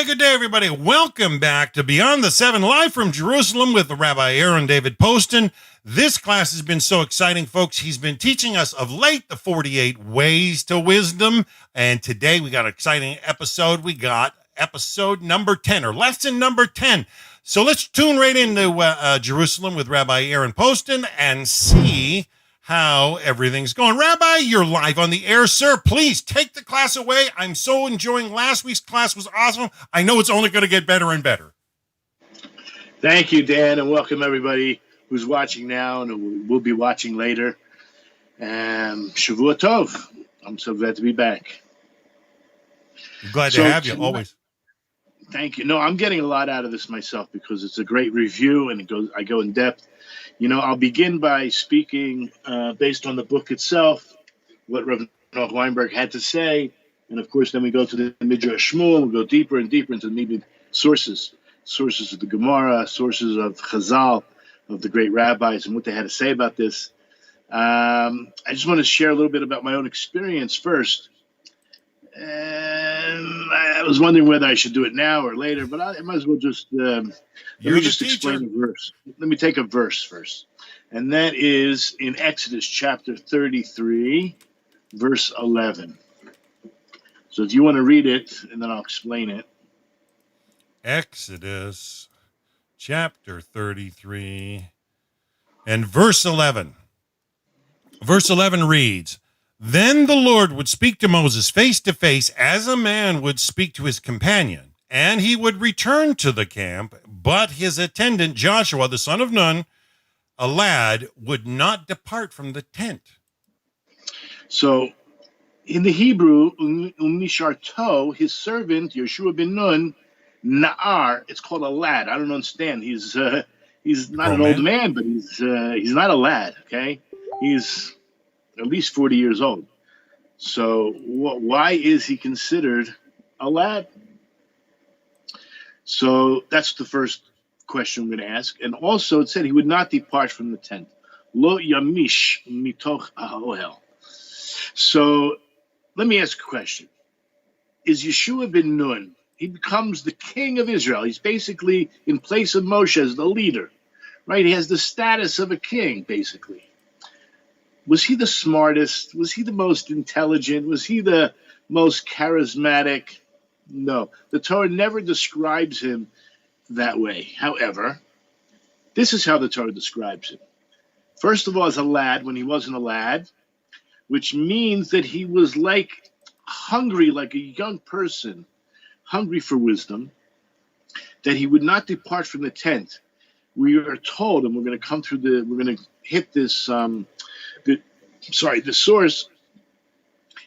good day, everybody. Welcome back to Beyond the Seven, live from Jerusalem with Rabbi Aaron Dovid Poston. This class has been so exciting, folks. He's been teaching us of late the 48 ways to wisdom. And today we got an exciting episode. We got episode number 10, or lesson number 10. So let's tune right into Jerusalem with Rabbi Aaron Poston and see how everything's going. Rabbi, you're live on the air, sir. Please take the class away. I'm so enjoying last week's class. Was awesome. I know it's only going to get better and better. Thank you, Dan, and welcome everybody who's watching now and will be watching later. Shavua Tov. I'm so glad to be back. I'm glad to have you, always. Thank you. No, I'm getting a lot out of this myself because it's a great review and I go in depth. You know, I'll begin by speaking based on the book itself, what Rav Noach Weinberg had to say, and of course then we go to the Midrash Shmuel, we'll go deeper and deeper into the sources of the Gemara, sources of Chazal, of the great rabbis and what they had to say about this. I just want to share a little bit about my own experience first. And I was wondering whether I should do it now or later, but I might as well just explain a verse. Let me take a verse first. And that is in Exodus chapter 33, verse 11. So if you want to read it, and then I'll explain it. Exodus chapter 33 and verse 11. Verse 11 reads, "Then the Lord would speak to Moses face to face as a man would speak to his companion, and he would return to the camp, but his attendant Joshua, the son of Nun, a lad, would not depart from the tent." So in the Hebrew, Umisharto, his servant, Yeshua ben Nun, Na'ar, it's called a lad. I don't understand. He's not an old man, but he's not a lad, okay? He's at least 40 years old. So why is he considered a lad? So that's the first question I'm going to ask. And also it said he would not depart from the tent. Lo yamish mitoch ha'ohel. So let me ask a question. Is Yeshua ben Nun, he becomes the king of Israel. He's basically in place of Moshe as the leader, right? He has the status of a king, basically. Was he the smartest? Was he the most intelligent? Was he the most charismatic? No, the Torah never describes him that way. However, this is how the Torah describes him. First of all, as a lad, when he wasn't a lad, which means that he was like hungry, like a young person, hungry for wisdom, that he would not depart from the tent. We are told, and we're going to hit this, the source.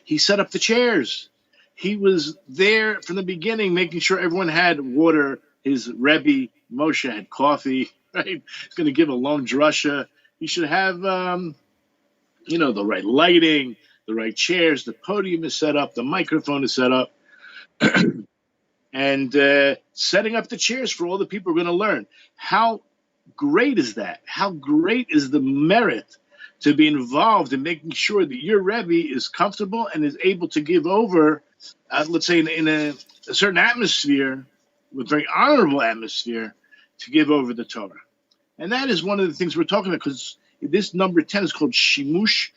He set up the chairs. He was there from the beginning, making sure everyone had water. His Rebbe, Moshe, had coffee, right? He's going to give a long drasha. He should have, the right lighting, the right chairs. The podium is set up. The microphone is set up. And setting up the chairs for all the people who are going to learn. How great is that? How great is the merit to be involved in making sure that your Rebbe is comfortable and is able to give over, let's say in a certain atmosphere, a very honorable atmosphere, to give over the Torah. And that is one of the things we're talking about, because this number 10 is called Shimush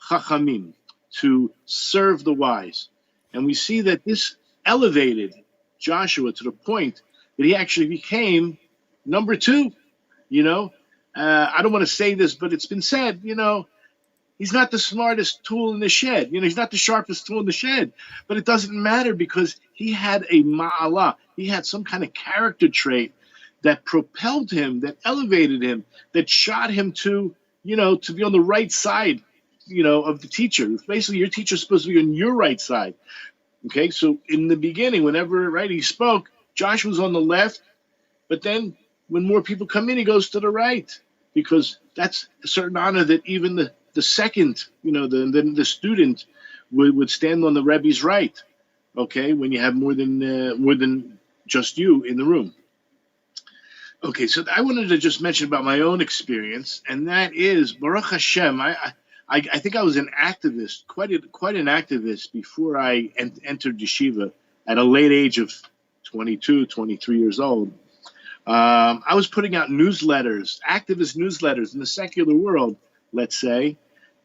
Chachamim, to serve the wise. And we see that this elevated Joshua to the point that he actually became number 2, I don't want to say this, but it's been said, he's not the smartest tool in the shed. He's not the sharpest tool in the shed. But it doesn't matter because he had a ma'alah. He had some kind of character trait that propelled him, that elevated him, that shot him to be on the right side, of the teacher. Basically, your teacher's supposed to be on your right side. Okay, so in the beginning, whenever, he spoke, Josh was on the left, but then when more people come in, he goes to the right, because that's a certain honor that even the second, the student would stand on the Rebbe's right, okay, when you have more than just you in the room. Okay, so I wanted to just mention about my own experience, and that is, Baruch Hashem, I think I was an activist, quite an activist before I entered yeshiva at a late age of 22, 23 years old, I was putting out newsletters, activist newsletters in the secular world, let's say,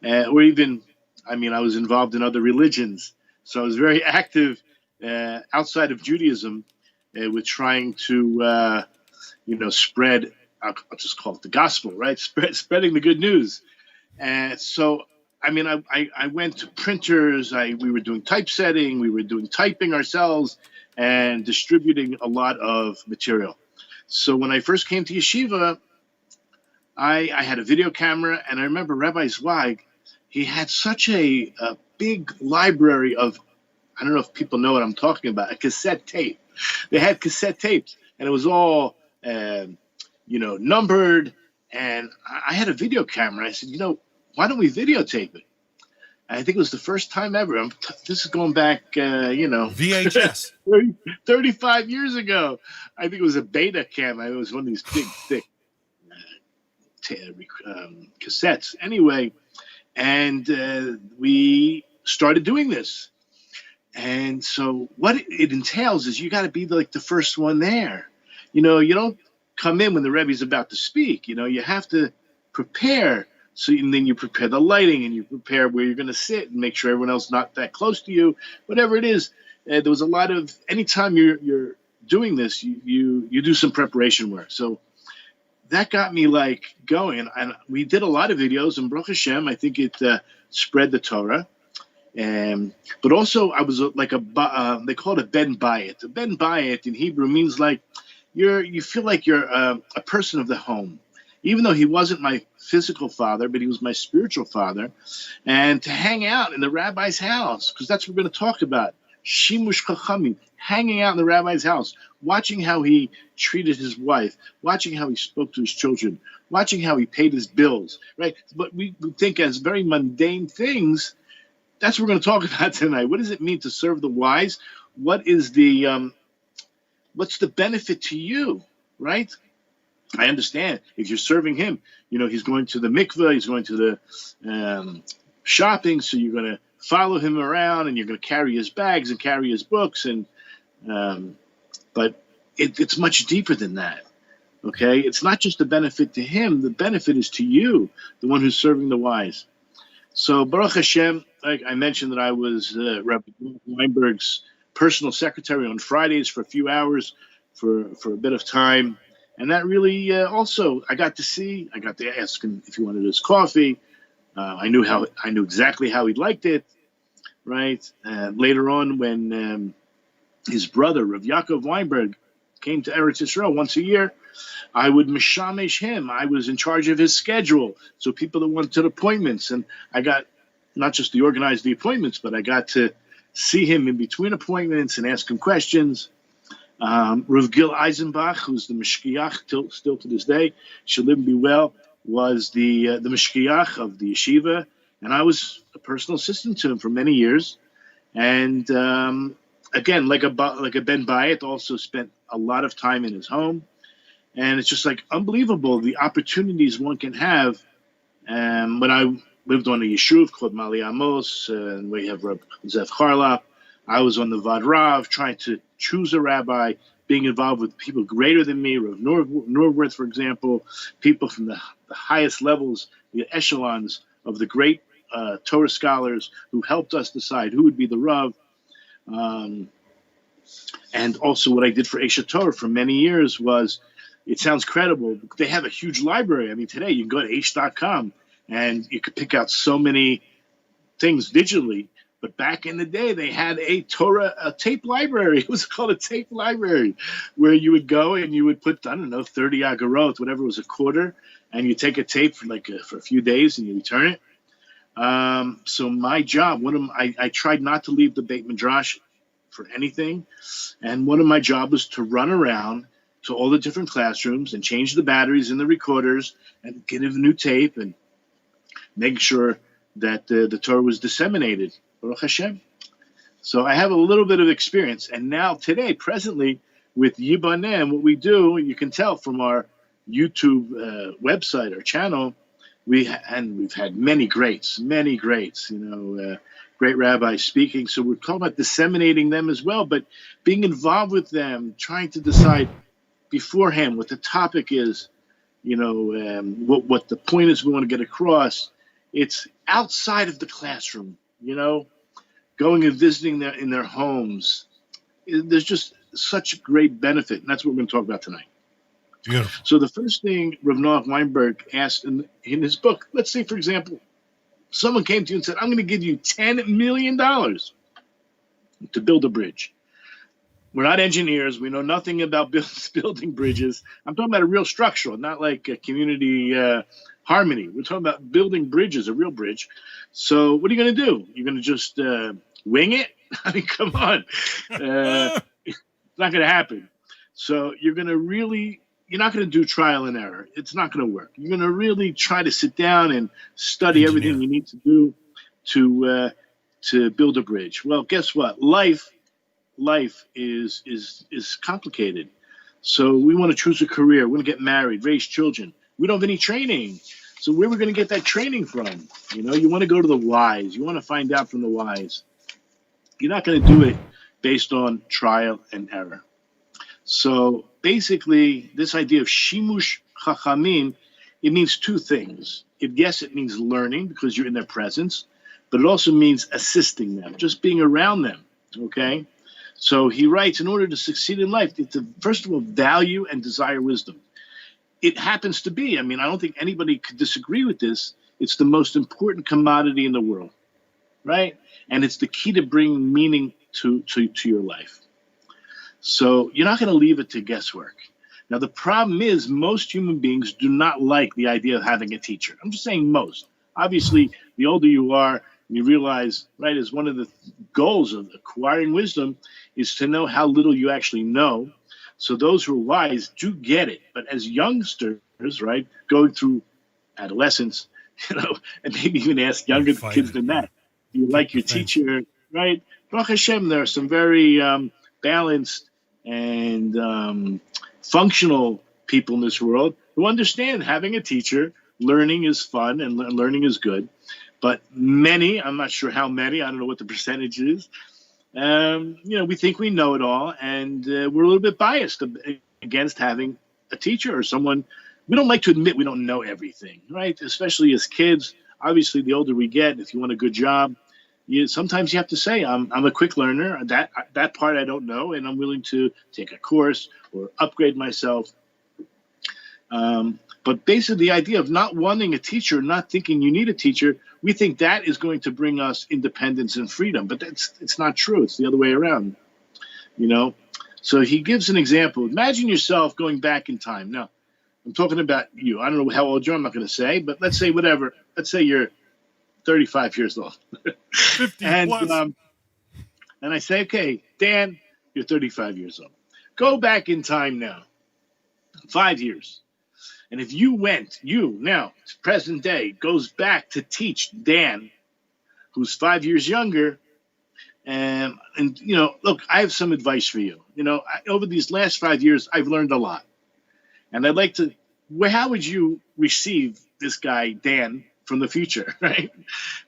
or even, I was involved in other religions. So I was very active outside of Judaism with trying to, spread, I'll just call it the gospel, right? Spreading the good news. And so, I went to printers. We were doing typesetting. We were doing typing ourselves and distributing a lot of material. So when I first came to yeshiva, I had a video camera, and I remember Rabbi Zweig, he had such a big library of, I don't know if people know what I'm talking about, a cassette tape. They had cassette tapes, and it was all, numbered. And I had a video camera. I said, why don't we videotape it? And I think it was the first time ever. This is going back, VHS. 35 years ago. I think it was a beta cam. It was one of these big, thick cassettes. Anyway, and we started doing this. And so what it entails is you got to be like the first one there. You don't come in when the Rebbe's about to speak. You have to prepare. So and then you prepare the lighting, and you prepare where you're going to sit and make sure everyone else not that close to you. Whatever it is, there was a lot of, anytime you're doing this, you do some preparation work. So that got me like going, and we did a lot of videos. And Baruch Hashem, I think it spread the Torah. But also I was like they call it a ben bayit. A ben bayit in Hebrew means like you feel like you're a person of the home. Even though he wasn't my physical father, but he was my spiritual father. And to hang out in the rabbi's house, because that's what we're going to talk about. Shimush Chachamim, hanging out in the rabbi's house, watching how he treated his wife, watching how he spoke to his children, watching how he paid his bills, right? But we think as very mundane things. That's what we're going to talk about tonight. What does it mean to serve the wise? What is what's the benefit to you, right? I understand if you're serving him, he's going to the mikveh, he's going to the shopping, so you're going to follow him around, and you're going to carry his bags and carry his books, and but it's much deeper than that. Okay, it's not just a benefit to him; the benefit is to you, the one who's serving the wise. So Baruch Hashem, like I mentioned, that I was Rabbi Weinberg's personal secretary on Fridays for a few hours, for a bit of time. And that really also, I got to ask him if he wanted his coffee. I knew exactly how he liked it, right? Later on, when his brother, Rav Yaakov Weinberg, came to Eretz Yisrael once a year, I would mishamesh him. I was in charge of his schedule. So people that wanted appointments, and I got not just to organize the appointments, but I got to see him in between appointments and ask him questions. Rav Gil Eisenbach, who's the Mishkiach still to this day, should live and be well, was the Mishkiach of the yeshiva, and I was a personal assistant to him for many years. And again, like a Ben Bayit, also spent a lot of time in his home, and it's just like unbelievable the opportunities one can have. When I lived on a yeshuv called Mali Amos, and we have Reb Zev Charlap, I was on the Vad Rav, trying to choose a rabbi, being involved with people greater than me, Rav Norworth, for example, people from the highest levels, the echelons of the great Torah scholars who helped us decide who would be the Rav. And also what I did for Eshet Torah for many years was, it sounds credible, they have a huge library. I mean, today you can go to h.com and you could pick out so many things digitally. But back in the day, they had a tape library. It was called a tape library, where you would go and you would put, 30 agarot, whatever was a quarter, and you take a tape for a few days and you return it. So my job, I tried not to leave the Beit Midrash for anything, and one of my jobs was to run around to all the different classrooms and change the batteries in the recorders and get a new tape and make sure that the Torah was disseminated. Baruch Hashem. So I have a little bit of experience. And now today, presently, with Yibanem, what we do, you can tell from our YouTube website, our channel, we've had many greats, great rabbis speaking. So we're talking about disseminating them as well, but being involved with them, trying to decide beforehand what the topic is, what the point is we want to get across. It's outside of the classroom, going and visiting them in their homes. There's just such a great benefit, and that's what we're going to talk about tonight. Beautiful. So the first thing Rav Noach Weinberg asked in his book, let's say, for example, someone came to you and said, I'm going to give you $10 million to build a bridge. We're not engineers. We know nothing about building bridges. I'm talking about a real structural, not like a community harmony. We're talking about building bridges, a real bridge. So what are you going to do? You're going to just wing it? I mean, come on. It's not going to happen. So you're not going to do trial and error. It's not going to work. You're going to really try to sit down and study everything you need to do to build a bridge. Well, guess what? Life is complicated. So we want to choose a career. We want to get married, raise children. We don't have any training. So where are we going to get that training from? You want to go to the wise. You want to find out from the wise. You're not going to do it based on trial and error. So basically, this idea of shimush chachamim, it means two things. Yes, it means learning because you're in their presence, but it also means assisting them, just being around them, okay? So he writes, in order to succeed in life, it's first of all, value and desire wisdom. It happens to be, I don't think anybody could disagree with this. It's the most important commodity in the world, right? And it's the key to bringing meaning to your life. So you're not going to leave it to guesswork. Now, the problem is most human beings do not like the idea of having a teacher. I'm just saying most. Obviously, the older you are, you realize, right, is one of the goals of acquiring wisdom is to know how little you actually know. So those who are wise do get it. But as youngsters, right, going through adolescence, and maybe even ask younger kids than that, you like your teacher, right? Baruch Hashem, there are some very balanced and functional people in this world who understand having a teacher, learning is fun and learning is good. But many, I'm not sure how many, I don't know what the percentage is, we think we know it all, and we're a little bit biased against having a teacher or someone. We don't like to admit we don't know everything, right? Especially as kids. Obviously, the older we get, if you want a good job, sometimes you have to say, I'm a quick learner. That part I don't know, and I'm willing to take a course or upgrade myself. But basically, the idea of not wanting a teacher, not thinking you need a teacher, we think that is going to bring us independence and freedom. But it's not true. It's the other way around, So he gives an example. Imagine yourself going back in time. Now, I'm talking about you. I don't know how old you are. I'm not going to say, but let's say whatever. Let's say you're 35 years old. 50 and, plus. And I say, okay, Dan, you're 35 years old. Go back in time now, 5 years. And if you now, present day, goes back to teach Dan, who's 5 years younger, and look, I have some advice for you. Over these last 5 years, I've learned a lot. And I'd like to, how would you receive this guy, Dan, from the future, right?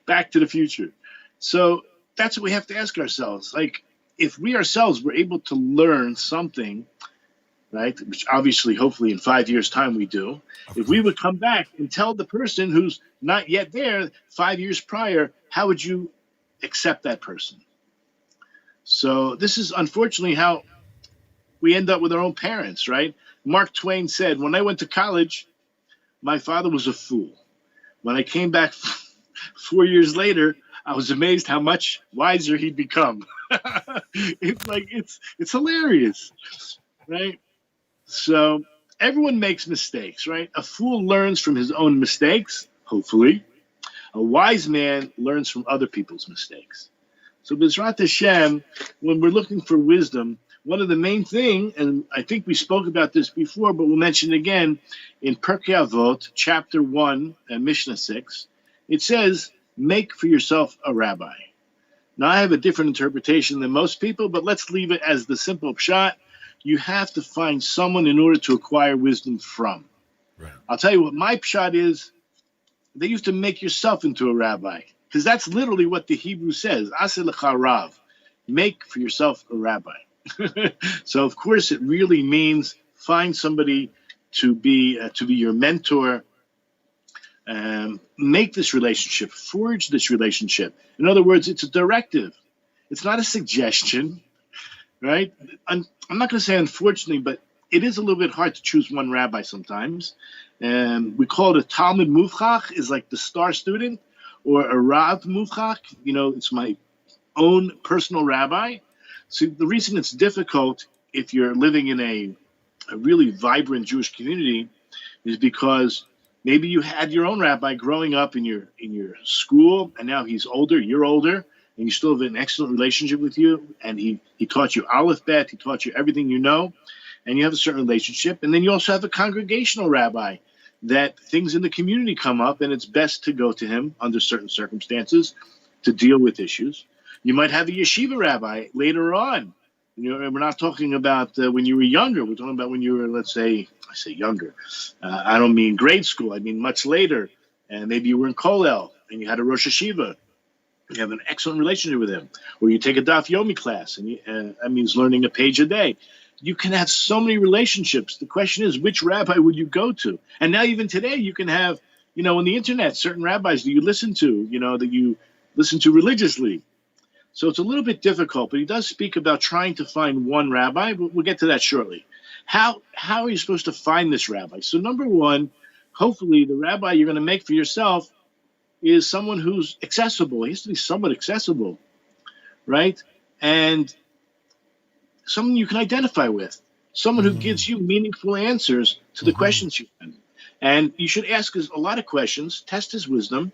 Back to the future. So that's what we have to ask ourselves. Like, if we ourselves were able to learn something, right, which obviously, hopefully in 5 years' time we do, if we would come back and tell the person who's not yet there 5 years prior, how would you accept that person? So this is unfortunately how we end up with our own parents, right? Mark Twain said, when I went to college, my father was a fool. When I came back 4 years later, I was amazed how much wiser he'd become. It's hilarious, right? So everyone makes mistakes, right? A fool learns from his own mistakes, hopefully. A wise man learns from other people's mistakes. So B'ezrat Hashem, when we're looking for wisdom, one of the main things, and I think we spoke about this before, but we'll mention it again, in Pirkei Avot, chapter 1, Mishnah 6, it says, make for yourself a rabbi. Now, I have a different interpretation than most people, but let's leave it as the simple pshat. You have to find someone in order to acquire wisdom from. Right. I'll tell you what my pshat is. that you have to make yourself into a rabbi. Because that's literally what the Hebrew says. Aseh lecha rav. Make for yourself a rabbi. So, of course, it really means find somebody to be your mentor. Make this relationship, forge this relationship. In other words, it's a directive. It's not a suggestion, right? I'm not going to say unfortunately, but it is a little bit hard to choose one rabbi sometimes. We call it a Talmud Muvchach, is like the star student, or a Rav Muvchach. It's my own personal rabbi. So the reason it's difficult if you're living in a really vibrant Jewish community is because maybe you had your own rabbi growing up in your school, and now he's older, you're older, and you still have an excellent relationship with you, and he taught you Aleph Bet, he taught you everything you know, and you have a certain relationship. And then you also have a congregational rabbi that things in the community come up, and it's best to go to him under certain circumstances to deal with issues. You might have a yeshiva rabbi later on. We're not talking about when you were younger. We're talking about when you were, let's say, I say younger. I don't mean grade school. I mean much later. And maybe you were in Kollel and you had a Rosh Hashiva. You have an excellent relationship with him. Or you take a Daf Yomi class, and that means learning a page a day. You can have so many relationships. The question is, which rabbi would you go to? And now even today, you can have, on the internet, certain rabbis that you listen to, that you listen to religiously. So it's a little bit difficult, but he does speak about trying to find one rabbi. But we'll get to that shortly. How are you supposed to find this rabbi? So number one, hopefully the rabbi you're going to make for yourself is someone who's accessible. He has to be somewhat accessible, right? And someone you can identify with, someone who gives you meaningful answers to the questions you have. And you should ask a lot of questions, test his wisdom,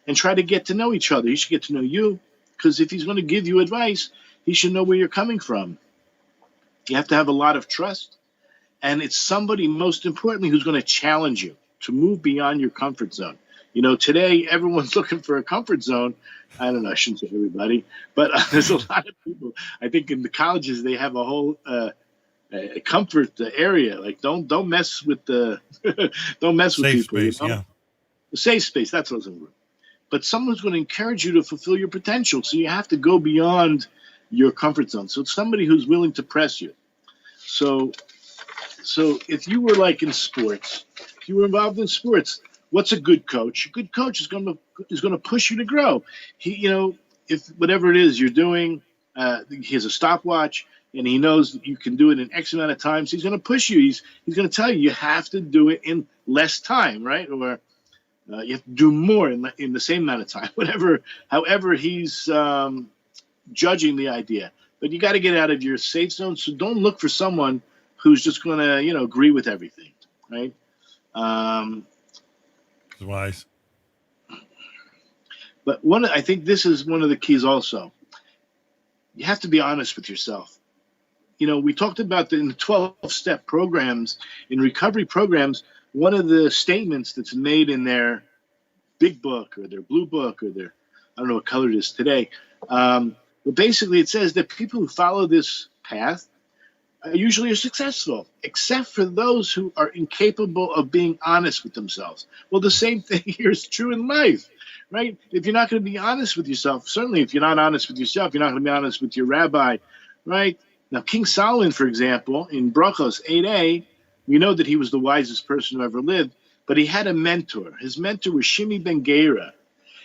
and try to get to know each other. He should get to know you. Because if he's going to give you advice, he should know where you're coming from. You have to have a lot of trust. And it's somebody, most importantly, who's going to challenge you to move beyond your comfort zone. Today, everyone's looking for a comfort zone. I don't know, I shouldn't say everybody. But there's a lot of people. I think in the colleges, they have a whole a comfort area. Like, don't mess with the don't mess with safe people. Space, yeah. The safe space, that's what I was looking for. But someone's going to encourage you to fulfill your potential. So you have to go beyond your comfort zone. So it's somebody who's willing to press you. So if you were like in sports, if you were involved in sports, what's a good coach? A good coach is going to push you to grow. If whatever it is you're doing, he has a stopwatch and he knows that you can do it in X amount of time. So he's going to push you. He's going to tell you have to do it in less time, right? Or you have to do more in the same amount of time, however he's judging the idea. But you got to get out of your safe zone. So don't look for someone who's just going to, agree with everything, right? It's wise. But I think this is one of the keys also. You have to be honest with yourself. We talked about in the 12-step programs, in recovery programs, one of the statements that's made in their big book or their blue book or their, I don't know what color it is today, but basically it says that people who follow this path usually are successful, except for those who are incapable of being honest with themselves. Well, the same thing here is true in life, right? If you're not going to be honest with yourself, certainly if you're not honest with yourself, you're not going to be honest with your rabbi, right? Now, King Solomon, for example, in Brachos 8a, we know that he was the wisest person who ever lived, but he had a mentor. His mentor was Shimi ben Gera.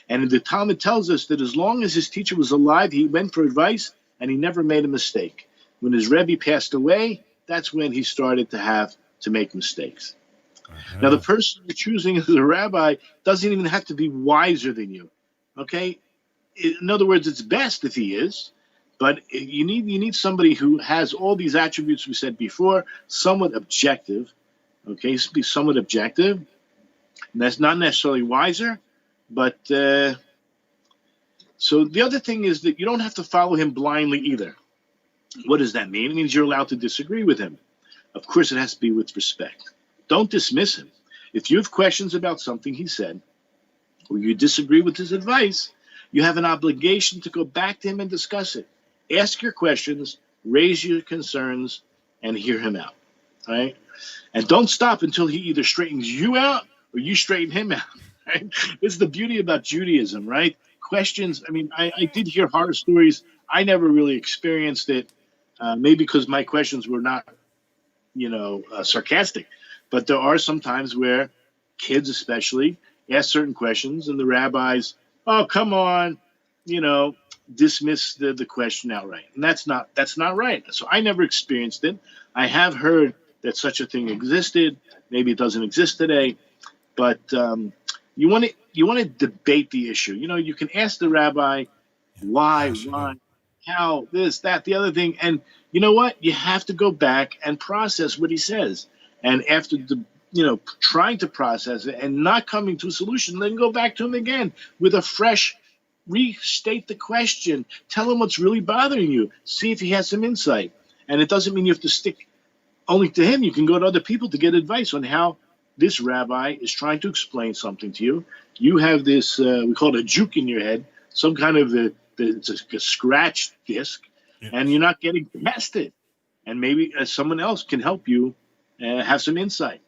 And the Talmud tells us that as long as his teacher was alive, he went for advice and he never made a mistake. When his Rebbe passed away, that's when he started to have to make mistakes. Now, the person you're choosing as a rabbi doesn't even have to be wiser than you, okay? In other words, it's best if he is, but you need somebody who has all these attributes we said before, somewhat objective, okay? Be somewhat objective. And that's not necessarily wiser, but so the other thing is that you don't have to follow him blindly either. What does that mean? It means you're allowed to disagree with him. Of course, it has to be with respect. Don't dismiss him. If you have questions about something he said, or you disagree with his advice, you have an obligation to go back to him and discuss it. Ask your questions, raise your concerns, and hear him out. All right? And don't stop until he either straightens you out or you straighten him out. Right? This is the beauty about Judaism, right? Questions. I mean, I did hear horror stories. I never really experienced it, maybe because my questions were not, sarcastic. But there are some times where kids, especially, ask certain questions, and the rabbis, oh, come on, you know, dismiss the question outright, and that's not right. So I never experienced it. I have heard that such a thing existed. Maybe it doesn't exist today, but you want to debate the issue. You can ask the rabbi why, how, this, that, the other thing, and you know what? You have to go back and process what he says, and after trying to process it and not coming to a solution, then go back to him again with a fresh. Restate the question. Tell him what's really bothering you. See if he has some insight. And it doesn't mean you have to stick only to him. You can go to other people to get advice on how this rabbi is trying to explain something to you. You have this, we call it a juke in your head, some kind of it's a scratch disc, and you're not getting past it. And maybe someone else can help you have some insight.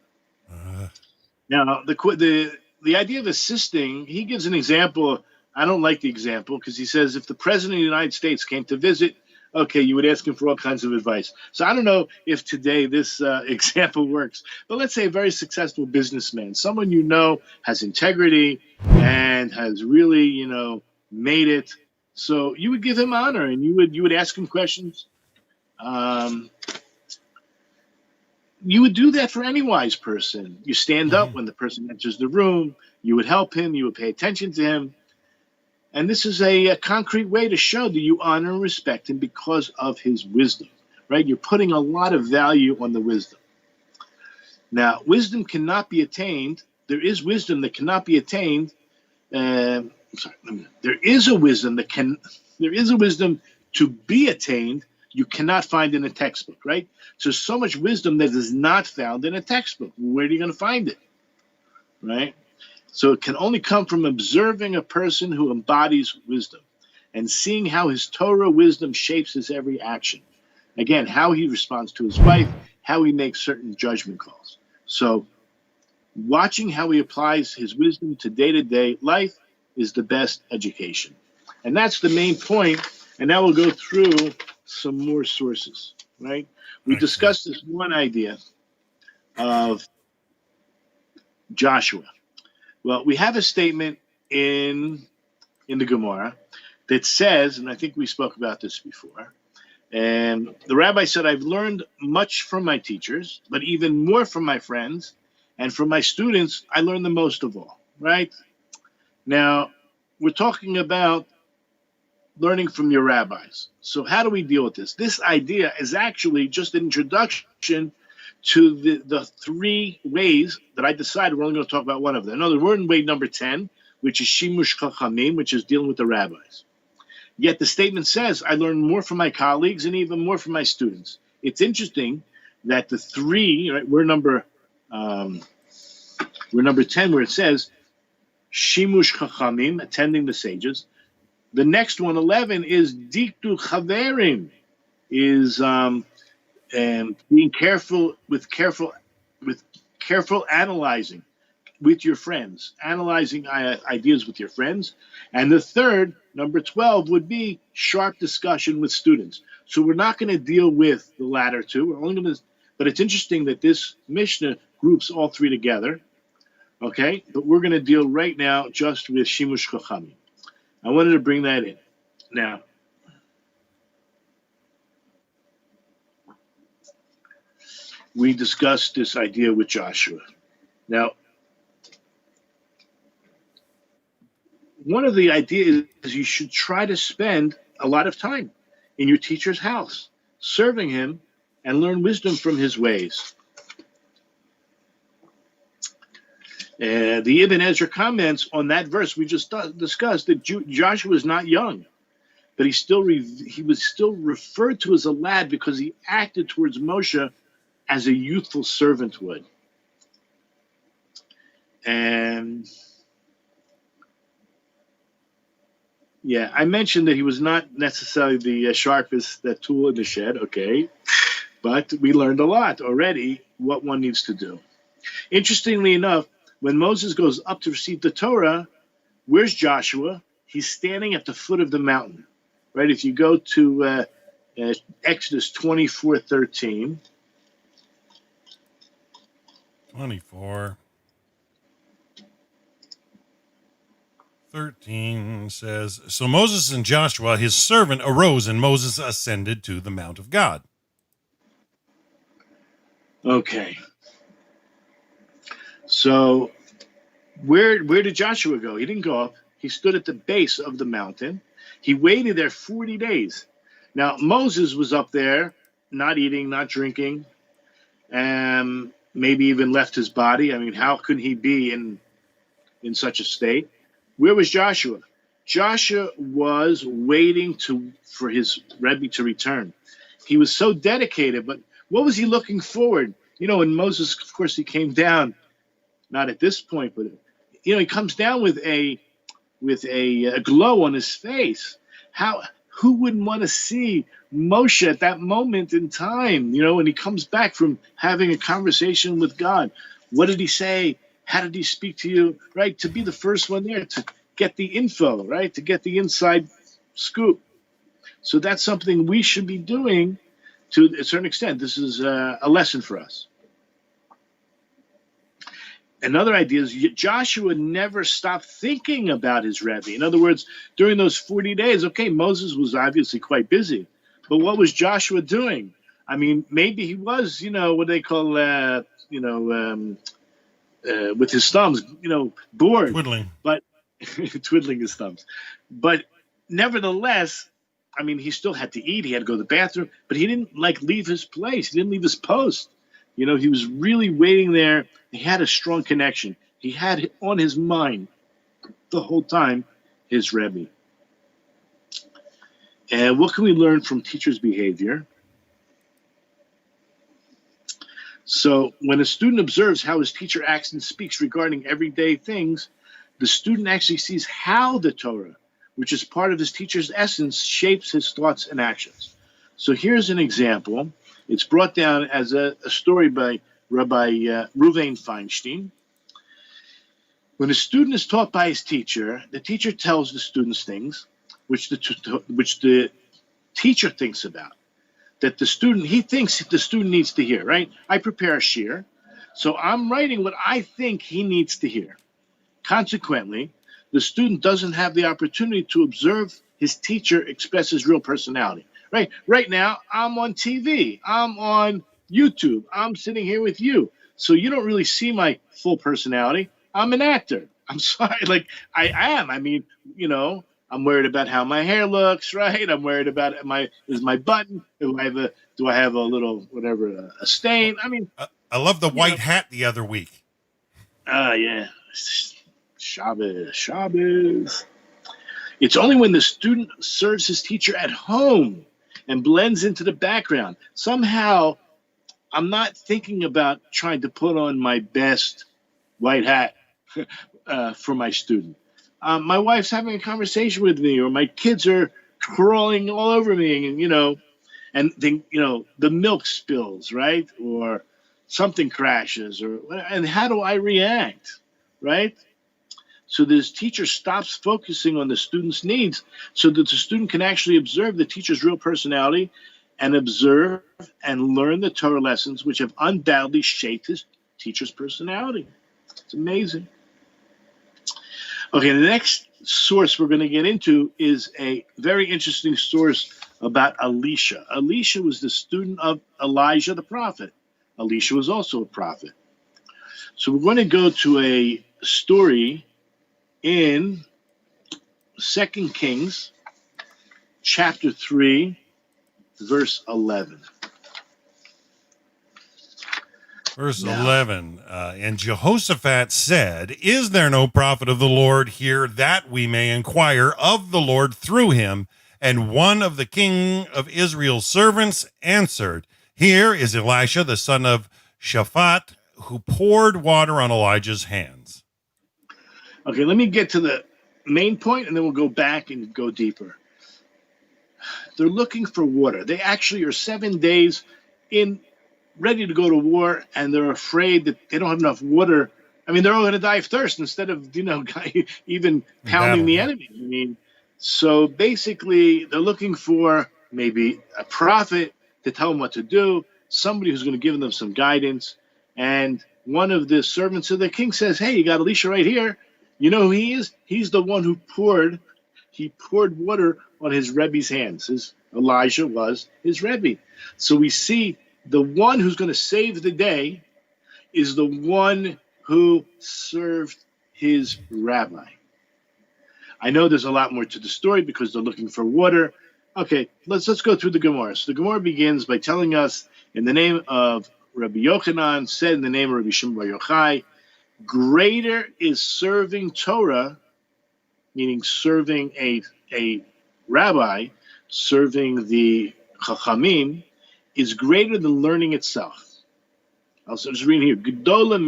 Now, the idea of assisting, he gives an example. I don't like the example because he says if the president of the United States came to visit, okay, you would ask him for all kinds of advice. So I don't know if today this example works, but let's say a very successful businessman, someone has integrity and has really, made it. So you would give him honor and you would ask him questions. You would do that for any wise person. You stand up when the person enters the room. You would help him. You would pay attention to him. And this is a concrete way to show that you honor and respect him because of his wisdom, right? You're putting a lot of value on the wisdom. Now, wisdom cannot be attained. There is wisdom that cannot be attained. There is a wisdom to be attained you cannot find in a textbook, right? So much wisdom that is not found in a textbook. Where are you going to find it, right? So it can only come from observing a person who embodies wisdom and seeing how his Torah wisdom shapes his every action. Again, how he responds to his wife, how he makes certain judgment calls. So watching how he applies his wisdom to day-to-day life is the best education. And that's the main point. And now we'll go through some more sources, right? We discussed this one idea of Joshua. Well, we have a statement in the Gemara that says, and I think we spoke about this before, and the rabbi said, I've learned much from my teachers, but even more from my friends, and from my students, I learned the most of all, right? Now, we're talking about learning from your rabbis. So how do we deal with this? This idea is actually just an introduction to the three ways that I decided we're only going to talk about one of them. In other words, we're in way number 10, which is Shimush Chachamim, which is dealing with the rabbis. Yet the statement says, I learned more from my colleagues and even more from my students. It's interesting that the three, right, we're number 10, where it says Shimush Chachamim, attending the sages. The next one, 11, is Diktu Chaverim, is and being careful analyzing with your friends, analyzing ideas with your friends. And the third, number 12, would be sharp discussion with students. So we're not going to deal with the latter two. We're only going to, but it's interesting that this Mishnah groups all three together. Okay, but we're going to deal right now just with Shimush Chachamim. I wanted to bring that in. Now, we discussed this idea with Joshua. Now, one of the ideas is you should try to spend a lot of time in your teacher's house, serving him and learn wisdom from his ways. The Ibn Ezra comments on that verse we just discussed that Joshua is not young, but he was still referred to as a lad because he acted towards Moshe as a youthful servant would. And yeah, I mentioned that he was not necessarily the sharpest tool in the shed, okay, but we learned a lot already what one needs to do. Interestingly enough, When Moses goes up to receive the Torah, where's Joshua? He's standing at the foot of the mountain, right? If you go to Exodus 24:13. 24:13 says, so Moses and Joshua, his servant, arose, and Moses ascended to the Mount of God. Okay. So where did Joshua go? He didn't go up. He stood at the base of the mountain. He waited there 40 days. Now, Moses was up there, not eating, not drinking, and maybe even left his body. I mean, how could he be in such a state? Where was Joshua? Joshua was waiting for his Rebbe to return. He was so dedicated, but what was he looking forward? You know, when Moses, of course, he came down, not at this point, but he comes down with a glow on his face. Who wouldn't want to see Moshe at that moment in time? When he comes back from having a conversation with God, what did he say? How did he speak to you? Right, to be the first one there to get the info, right, to get the inside scoop. So that's something we should be doing to a certain extent. This is a lesson for us. Another idea is Joshua never stopped thinking about his Rebbe. In other words, during those 40 days, okay, Moses was obviously quite busy, but what was Joshua doing? I mean, maybe he was, what they call, with his thumbs, bored. Twiddling. But twiddling his thumbs. But nevertheless, I mean, he still had to eat. He had to go to the bathroom, but he didn't leave his place. He didn't leave his post. He was really waiting there. He had a strong connection. He had on his mind the whole time his Rebbe. And what can we learn from teachers' behavior? So when a student observes how his teacher acts and speaks regarding everyday things, the student actually sees how the Torah, which is part of his teacher's essence, shapes his thoughts and actions. So here's an example. It's brought down as a story by Rabbi Reuven Feinstein. When a student is taught by his teacher, the teacher tells the students things which the teacher thinks about, that he thinks the student needs to hear, right? I prepare a shir, so I'm writing what I think he needs to hear. Consequently, the student doesn't have the opportunity to observe his teacher express his real personality. Right now, I'm on TV. I'm on YouTube. I'm sitting here with you. So you don't really see my full personality. I'm an actor. I'm sorry. I am. I mean, I'm worried about how my hair looks, right? I'm worried about is my button? Do I have a little, whatever, a stain? I mean. I love the white hat the other week. Yeah. Shabbos. It's only when the student serves his teacher at home and blends into the background. Somehow, I'm not thinking about trying to put on my best white hat for my student. My wife's having a conversation with me, or my kids are crawling all over me, and the milk spills, right? Or something crashes, and how do I react, right? So this teacher stops focusing on the student's needs so that the student can actually observe the teacher's real personality and observe and learn the Torah lessons which have undoubtedly shaped his teacher's personality. It's amazing. Okay, the next source we're going to get into is a very interesting source about Alicia. Alicia was the student of Elijah the prophet. Alicia was also a prophet. So we're going to go to a story in 2 Kings chapter 3, verse 11. Verse 11, and Jehoshaphat said, is there no prophet of the Lord here that we may inquire of the Lord through him? And one of the king of Israel's servants answered, here is Elisha, the son of Shaphat, who poured water on Elijah's hands. Okay, let me get to the main point, and then we'll go back and go deeper. They're looking for water. They actually are 7 days ready to go to war, and they're afraid that they don't have enough water I mean, they're all going to die of thirst instead of, even pounding the enemy. I mean, so basically they're looking for maybe a prophet to tell them what to do, somebody who's going to give them some guidance. And one of the servants of the king says, hey, you got Alicia right here. You know who he is? He's the one who poured water on his Rebbe's hands. Elijah was his Rebbe. So we see the one who's going to save the day is the one who served his rabbi. I know there's a lot more to the story because they're looking for water. Okay, let's go through the Gemara. So the Gemara begins by telling us, in the name of Rabbi Yochanan, said in the name of Rabbi Shimon Bar Yochai, greater is serving Torah, meaning serving a rabbi, serving the Chachamim, is greater than learning itself. I'll just read here. Gedola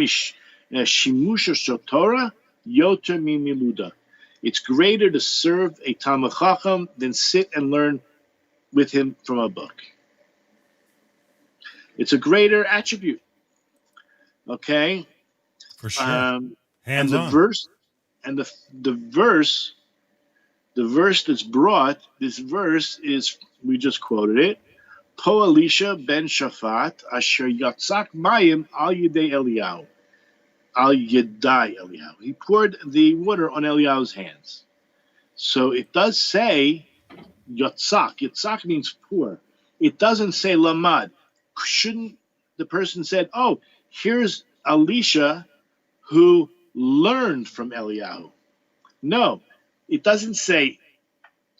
shimusha shel Torah yoter mimiluda. It's greater to serve a Talmid Chacham than sit and learn with him from a book. It's a greater attribute. Okay? For sure. Hands on. The verse that's brought, this verse is, we just quoted it, Po Alicia ben Shafat asher yatzak mayim al yedei Eliyahu. Al yedai Eliyahu. He poured the water on Eliyahu's hands. So it does say yatzak. Yatzak means pour. It doesn't say lamad. Shouldn't the person said, oh, here's Alicia who learned from Eliyahu? No, it doesn't say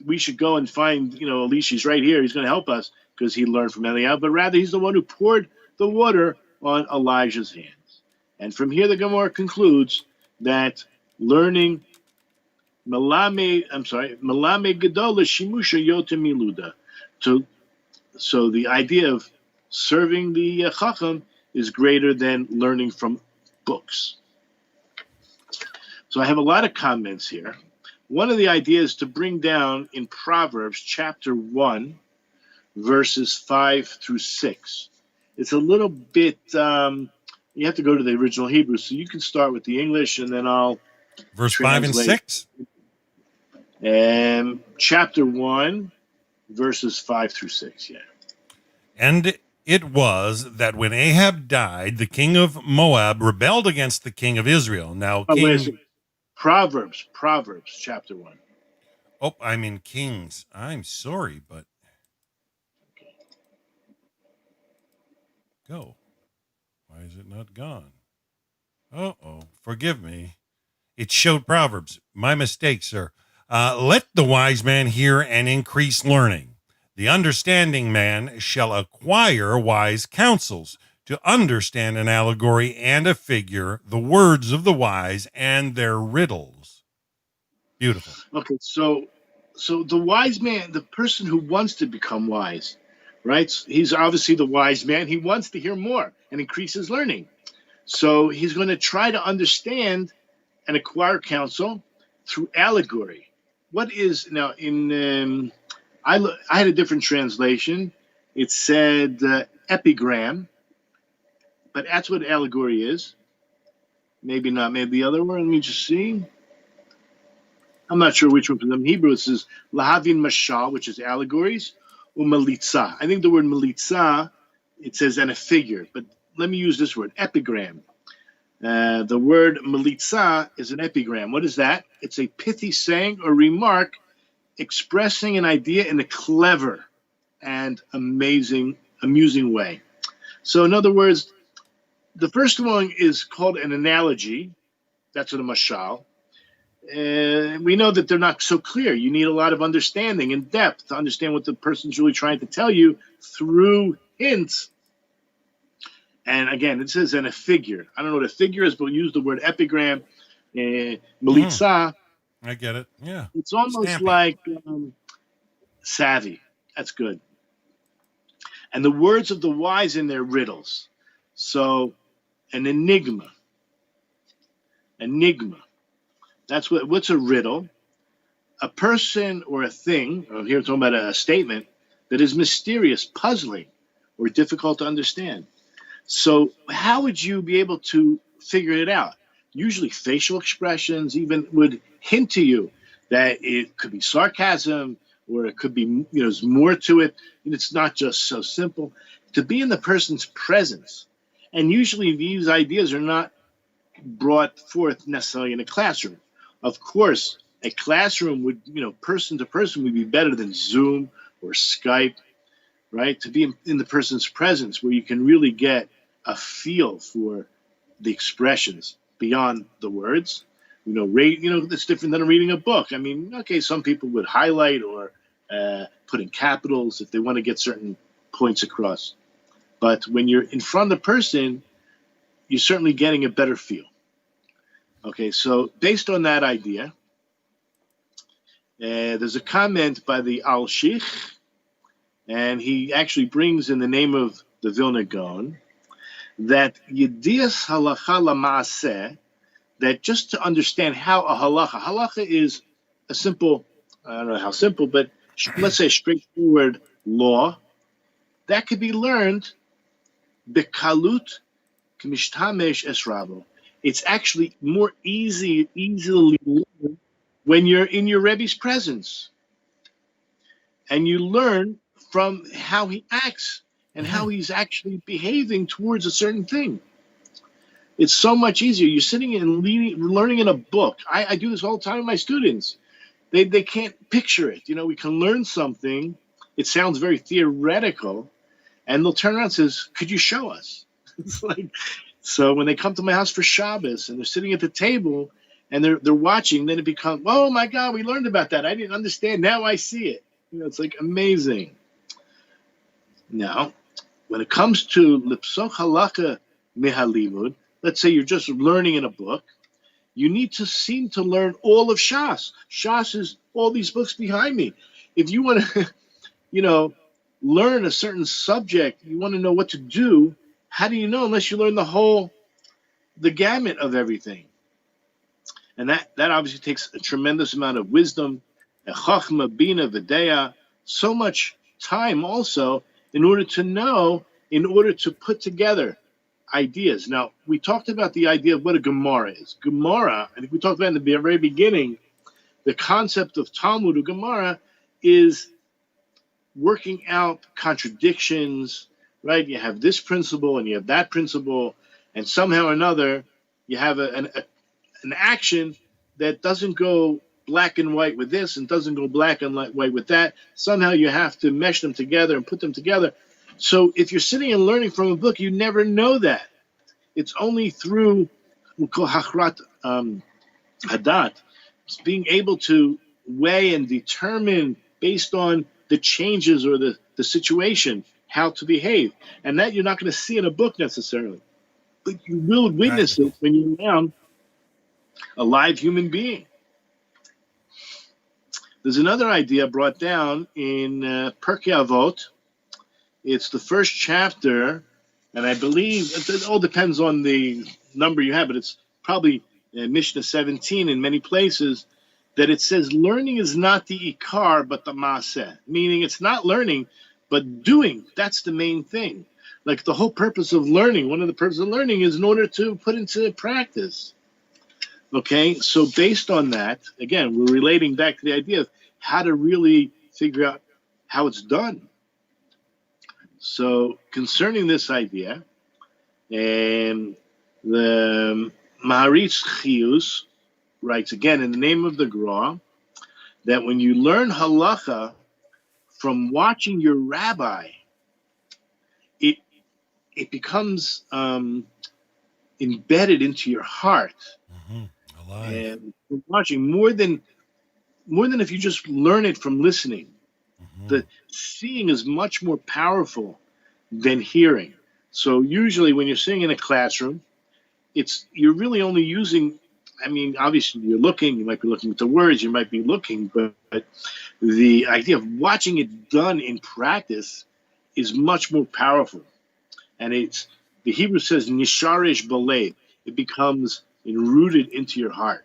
we should go and find, Alicia's right here. He's going to help us because he learned from Eliyahu, but rather he's the one who poured the water on Elijah's hands. And from here, the Gemara concludes that learning Malame Gedola Shimusha Yota Miluda. So the idea of serving the Chacham is greater than learning from books. So I have a lot of comments here. One of the ideas to bring down in Proverbs chapter 1, verses 5 through 6. It's a little bit, you have to go to the original Hebrew, so you can start with the English and then I'll Verse 5 and 6? Chapter 1, verses 5 through 6, yeah. And it was that when Ahab died, the king of Moab rebelled against the king of Israel. Now, Proverbs, chapter 1. Oh, I mean Kings. I'm sorry, but go. Why is it not gone? Uh-oh, forgive me. It showed Proverbs. My mistake, sir. Let the wise man hear and increase learning. The understanding man shall acquire wise counsels, to understand an allegory and a figure, the words of the wise and their riddles. Beautiful. Okay, so the wise man, the person who wants to become wise, right? He's obviously the wise man. He wants to hear more and increase his learning. So he's going to try to understand and acquire counsel through allegory. What is, now in, I had a different translation. It said epigram, but that's what allegory is. Maybe not, maybe the other one. Let me just see. I'm not sure which one for them. In Hebrew, it says lahavin mashal, which is allegories, or melitza. I think the word melitza, it says and a figure, but let me use this word, epigram. The word melitza is an epigram. What is that? It's a pithy saying or remark expressing an idea in a clever and amusing way. So in other words, the first one is called an analogy. That's what a mashal. We know that they're not so clear. You need a lot of understanding and depth to understand what the person's really trying to tell you through hints. And again, it says in a figure. I don't know what a figure is, but we use the word epigram, melitza. I get it. Yeah. It's almost Stamping. like savvy. That's good. And the words of the wise in their riddles. So an enigma. That's what's a riddle? A person or a thing, or here we're talking about a statement, that is mysterious, puzzling, or difficult to understand. So how would you be able to figure it out? usually facial expressions even would hint to you that it could be sarcasm, or it could be, there's more to it, and it's not just so simple. To be in the person's presence, and usually these ideas are not brought forth necessarily in a classroom. Of course, a classroom would, person to person would be better than Zoom or Skype, right? To be in the person's presence where you can really get a feel for the expressions beyond the words. It's different than reading a book. I mean, okay, some people would highlight or put in capitals if they want to get certain points across. But when you're in front of the person, you're certainly getting a better feel. Okay, so based on that idea, there's a comment by the Al-Sheikh, and he actually brings in the name of the Vilna Gaon, that Yedias Halacha Lamaaseh, that just to understand how a halacha is a simple, I don't know how simple, but let's say straightforward law, that could be learned bekalut k'mishtamesh es rabo. It's actually more easily learned when you're in your Rebbe's presence, and you learn from how he acts and how he's actually behaving towards a certain thing. It's so much easier. You're sitting and learning in a book. I do this all the time with my students. They can't picture it. We can learn something. It sounds very theoretical, and they'll turn around and says, "Could you show us?" It's like, so when they come to my house for Shabbos and they're sitting at the table and they're watching, then it becomes, "Oh my God, we learned about that. I didn't understand. Now I see it." It's like amazing. Now, when it comes to lipsoch halakha mehalimud, let's say you're just learning in a book, you need to seem to learn all of Shas. Shas is all these books behind me. If you want to, learn a certain subject, you want to know what to do, how do you know unless you learn the gamut of everything? And that obviously takes a tremendous amount of wisdom, a chachma, bina, v'deya, so much time also in order to put together ideas. Now, we talked about the idea of what a Gemara is. Gemara, I think we talked about in the very beginning, the concept of Talmud or Gemara is working out contradictions, right? You have this principle and you have that principle, and somehow or another, you have an action that doesn't go black and white with this and doesn't go black and white with that. Somehow you have to mesh them together and put them together. So if you're sitting and learning from a book, you never know that. It's only through hachrat hadat, being able to weigh and determine based on the changes or the situation, how to behave. And that you're not going to see in a book necessarily. But you will witness it when you're around a live human being. There's another idea brought down in Pirkei Avot. It's the first chapter, and I believe it all depends on the number you have, but it's probably Mishnah 17 in many places, that it says learning is not the ikar, but the maaseh, meaning it's not learning, but doing. That's the main thing. Like the whole purpose of learning, one of the purposes of learning is in order to put into practice. Okay, so based on that, again, we're relating back to the idea of how to really figure out how it's done. So concerning this idea, and the Maharitz Chiyus writes again in the name of the Gra that when you learn halacha from watching your rabbi, it becomes embedded into your heart. And watching more than if you just learn it from listening. The seeing is much more powerful than hearing. So usually when you're sitting in a classroom, you're really only using, I mean, obviously you're looking, you might be looking at the words, you might be looking, but the idea of watching it done in practice is much more powerful. And the Hebrew says, nisharish balev, it becomes enrooted into your heart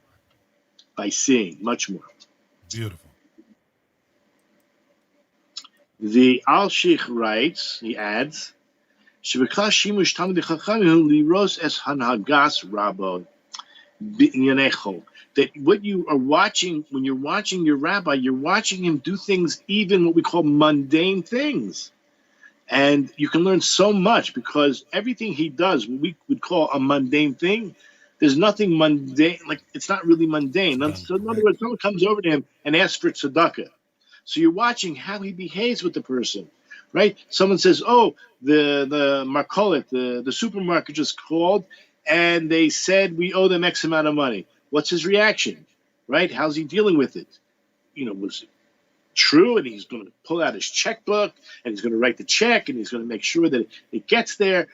by seeing much more. Beautiful. The Al-Sheikh writes, he adds, that what you are watching, when you're watching your rabbi, you're watching him do things, even what we call mundane things. And you can learn so much, because everything he does, what we would call a mundane thing, there's nothing mundane, like it's not really mundane. So in other words, someone comes over to him and asks for tzedakah. So you're watching how he behaves with the person, right? Someone says, oh, the markolet, the supermarket just called, and they said we owe them X amount of money. What's his reaction, right? How's he dealing with it? Was it true? And he's going to pull out his checkbook, and he's going to write the check, and he's going to make sure that it gets there.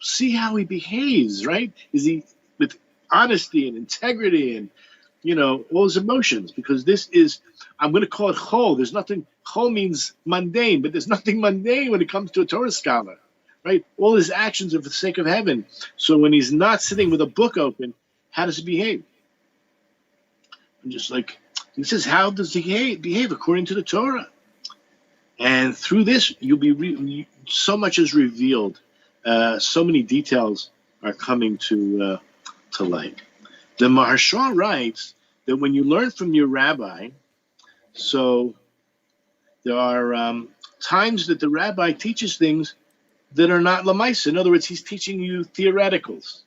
See how he behaves, right? Is he with honesty and integrity and, all his emotions? Because this is, I'm going to call it chol. There's nothing, chol means mundane, but there's nothing mundane when it comes to a Torah scholar, right? All his actions are for the sake of heaven. So when he's not sitting with a book open, how does he behave? I'm just like, he says, how does he behave according to the Torah? And through this, you'll be so much is revealed. So many details are coming to light. The Maharshal writes that when you learn from your rabbi, so there are times that the rabbi teaches things that are not lamaisa. In other words, he's teaching you theoreticals,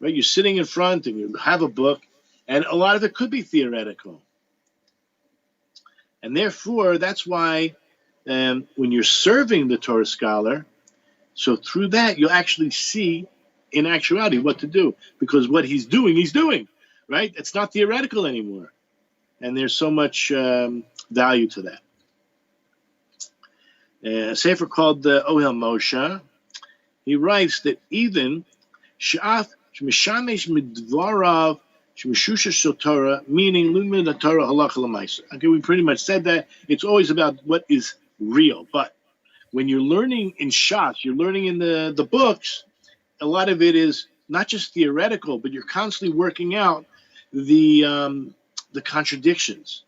right? You're sitting in front and you have a book, and a lot of it could be theoretical. And therefore, that's why when you're serving the Torah scholar, so through that, you'll actually see in actuality what to do, because what he's doing, right? It's not theoretical anymore. And there's so much value to that. A sefer called Ohel Moshe, he writes that even Sha'af Shmishamesh Midvarav Shmishusha Shel Torah, meaning Lumid the Torah Halacha L'Maisa. Okay, we pretty much said that. It's always about what is real. But when you're learning in Shas, you're learning in the books, a lot of it is not just theoretical, but you're constantly working out the contradictions.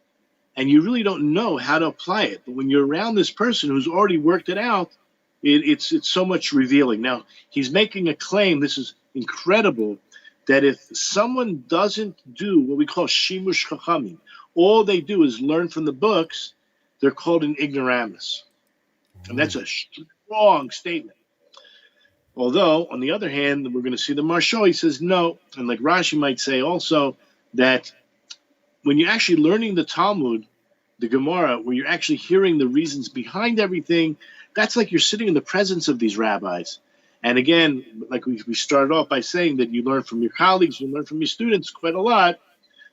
And you really don't know how to apply it. But when you're around this person who's already worked it out, it's so much revealing. Now, he's making a claim, this is incredible, that if someone doesn't do what we call shimush chachamim, all they do is learn from the books, they're called an ignoramus. And that's a strong statement. Although, on the other hand, we're going to see the Maharshal, he says no. And like Rashi might say also, that when you're actually learning the Talmud, the Gemara, where you're actually hearing the reasons behind everything, that's like you're sitting in the presence of these rabbis. And again, like we started off by saying that you learn from your colleagues, you learn from your students quite a lot,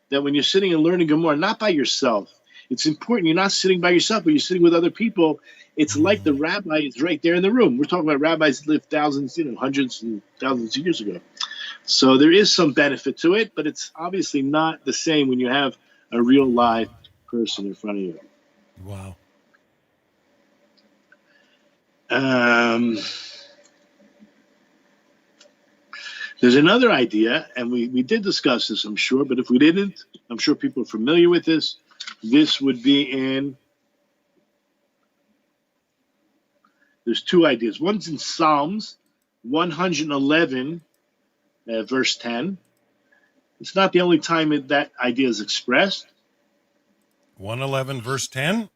that when you're sitting and learning Gemara, not by yourself, it's important. You're not sitting by yourself, but you're sitting with other people. It's like the rabbi is right there in the room. We're talking about rabbis that lived thousands, hundreds and thousands of years ago. So there is some benefit to it, but it's obviously not the same when you have a real live person in front of you. Wow. There's another idea, and we did discuss this, I'm sure, but if we didn't, I'm sure people are familiar with this. This would be there's two ideas. One's in Psalms 111, verse 10. It's not the only time that idea is expressed. 111, verse 10?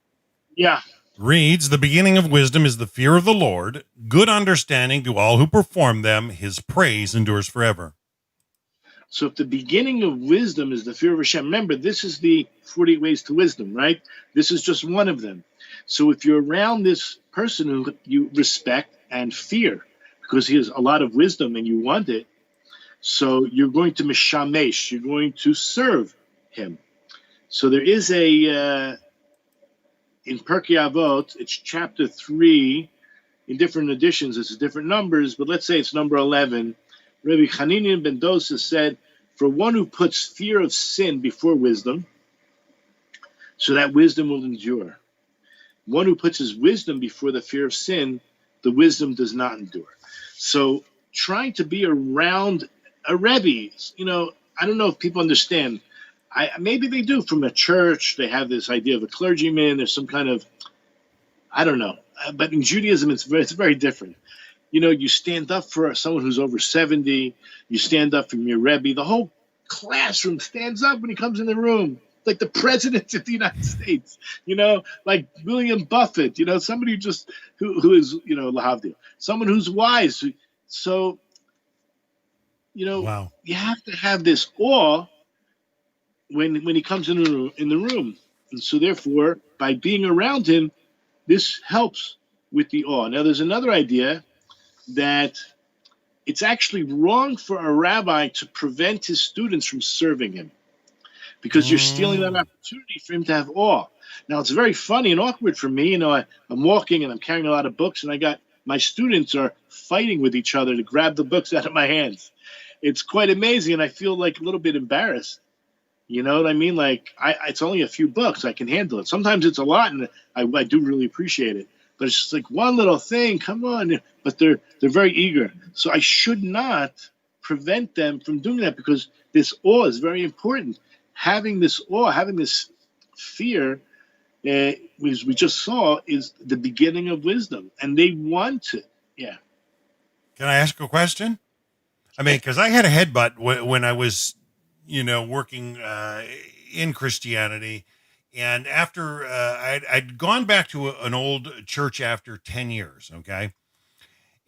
Yeah. Reads, the beginning of wisdom is the fear of the Lord, good understanding to all who perform them, his praise endures forever. So if the beginning of wisdom is the fear of Hashem, remember, this is the 48 ways to wisdom, right? This is just one of them. So if you're around this person who you respect and fear, because he has a lot of wisdom and you want it, so you're going to mishamesh, you're going to serve him. So there is in Pirkei Avot, it's chapter 3, in different editions, it's different numbers, but let's say it's number 11. Rabbi Hananiah ben Dosa said, for one who puts fear of sin before wisdom, so that wisdom will endure. One who puts his wisdom before the fear of sin, the wisdom does not endure. So trying to be around a Rebbe, I don't know if people understand. Maybe they do from a church. They have this idea of a clergyman. There's some kind of, I don't know. But in Judaism, it's very different. You stand up for someone who's over 70. You stand up for your Rebbe. The whole classroom stands up when he comes in the room, like the president of the United States, like William Buffett, somebody who is, lahavdil, someone who's wise. So, Wow. you have to have this awe when he comes in the room. And so therefore, by being around him, this helps with the awe. Now, there's another idea that it's actually wrong for a rabbi to prevent his students from serving him, because you're stealing that opportunity for him to have awe. Now, it's very funny and awkward for me. I'm walking and I'm carrying a lot of books, and I got my students are fighting with each other to grab the books out of my hands. It's quite amazing, and I feel like a little bit embarrassed. You know what I mean? Like, it's only a few books. I can handle it. Sometimes it's a lot, and I do really appreciate it. But it's just like one little thing. Come on. But they're very eager. So I should not prevent them from doing that, because this awe is very important. Having this awe, having this fear, as we just saw, is the beginning of wisdom. And they want it. Yeah. Can I ask a question? I mean, because I had a headbutt when I was, working in Christianity. And after I'd gone back to an old church after 10 years, okay?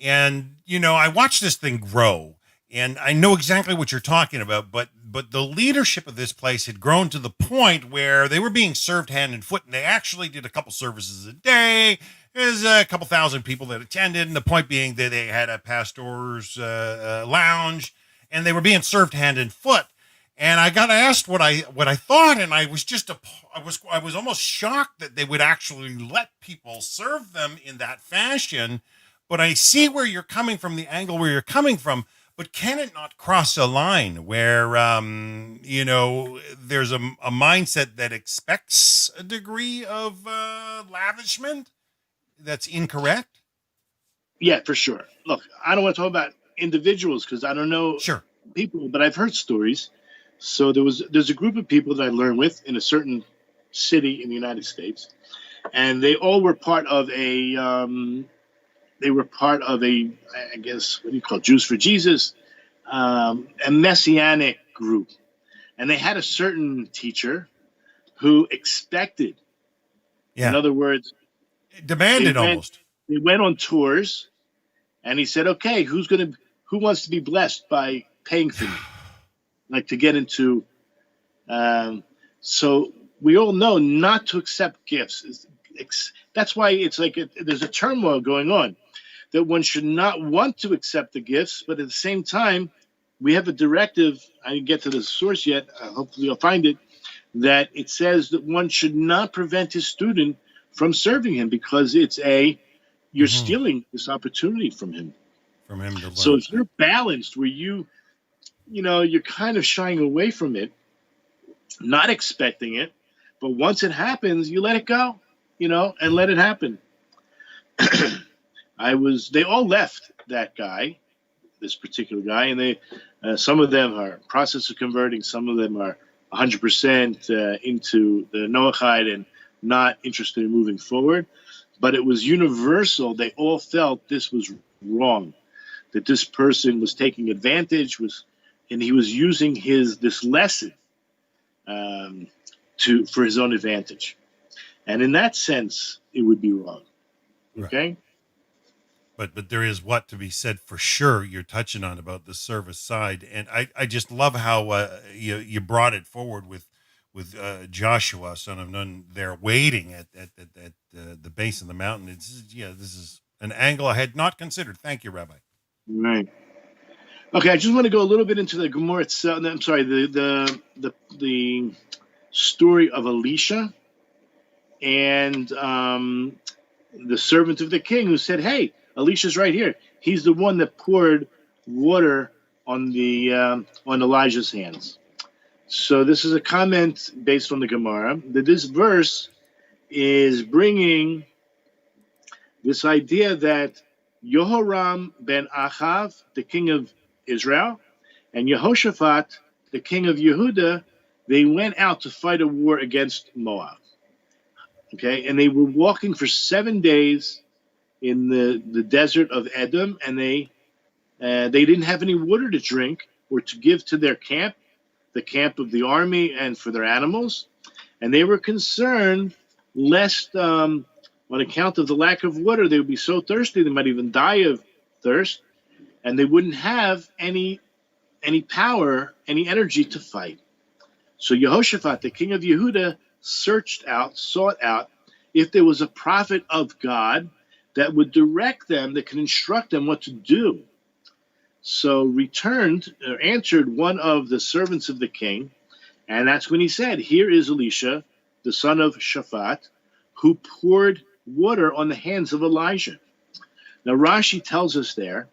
And, I watched this thing grow. And I know exactly what you're talking about, but the leadership of this place had grown to the point where they were being served hand and foot, and they actually did a couple services a day. There's a couple thousand people that attended, and the point being that they had a pastor's lounge, and they were being served hand and foot. And I got asked what I thought, and I was I was almost shocked that they would actually let people serve them in that fashion. But I see where you're coming from, the angle where you're coming from. But can it not cross a line where, there's a mindset that expects a degree of lavishment that's incorrect? Yeah, for sure. Look, I don't want to talk about individuals because I don't know people, but I've heard stories. So there's a group of people that I learned with in a certain city in the United States, and they all were part of a I guess, what do you call it, Jews for Jesus, a messianic group. And they had a certain teacher who expected, in other words, demanded almost. They went on tours, and he said, okay, who wants to be blessed by paying for me? Like to get into, so we all know not to accept gifts. That's why it's like there's a turmoil going on, that one should not want to accept the gifts, but at the same time, we have a directive. I didn't get to the source yet. Hopefully you'll find it, that it says that one should not prevent his student from serving him, because you're stealing this opportunity from him. From him to learn. So if you're balanced, where you're kind of shying away from it, not expecting it, but once it happens, you let it go, and let it happen. They all left that guy, this particular guy, and they, some of them are in process of converting, some of them are 100% into the Noahide and not interested in moving forward. But it was universal. They all felt this was wrong, that this person was taking advantage, and he was using this lesson for his own advantage. And in that sense, it would be wrong. Okay? Right. But there is what to be said for sure. You're touching on about the service side, and I just love how you brought it forward with Joshua, son of Nun, there waiting at the base of the mountain. This is an angle I had not considered. Thank you, Rabbi. Right. Okay, I just want to go a little bit into the Gemara itself. I'm sorry, the story of Alicia and the servant of the king who said, "Hey, Alicia's right here. He's the one that poured water on Elijah's hands." So this is a comment based on the Gemara, that this verse is bringing this idea that Yehoram ben Achav, the king of Israel, and Yehoshaphat, the king of Yehuda, they went out to fight a war against Moab. Okay, and they were walking for 7 days in the desert of Edom, and they didn't have any water to drink or to give to their camp. the camp of the army and for their animals. And they were concerned lest, on account of the lack of water, they would be so thirsty they might even die of thirst, and they wouldn't have any power, any energy to fight. So Yehoshaphat, the king of Yehuda, sought out if there was a prophet of God that would direct them, that could instruct them what to do. So answered one of the servants of the king, and that's when he said, here is Alicia, the son of Shaphat, who poured water on the hands of Elijah. Now Rashi tells us there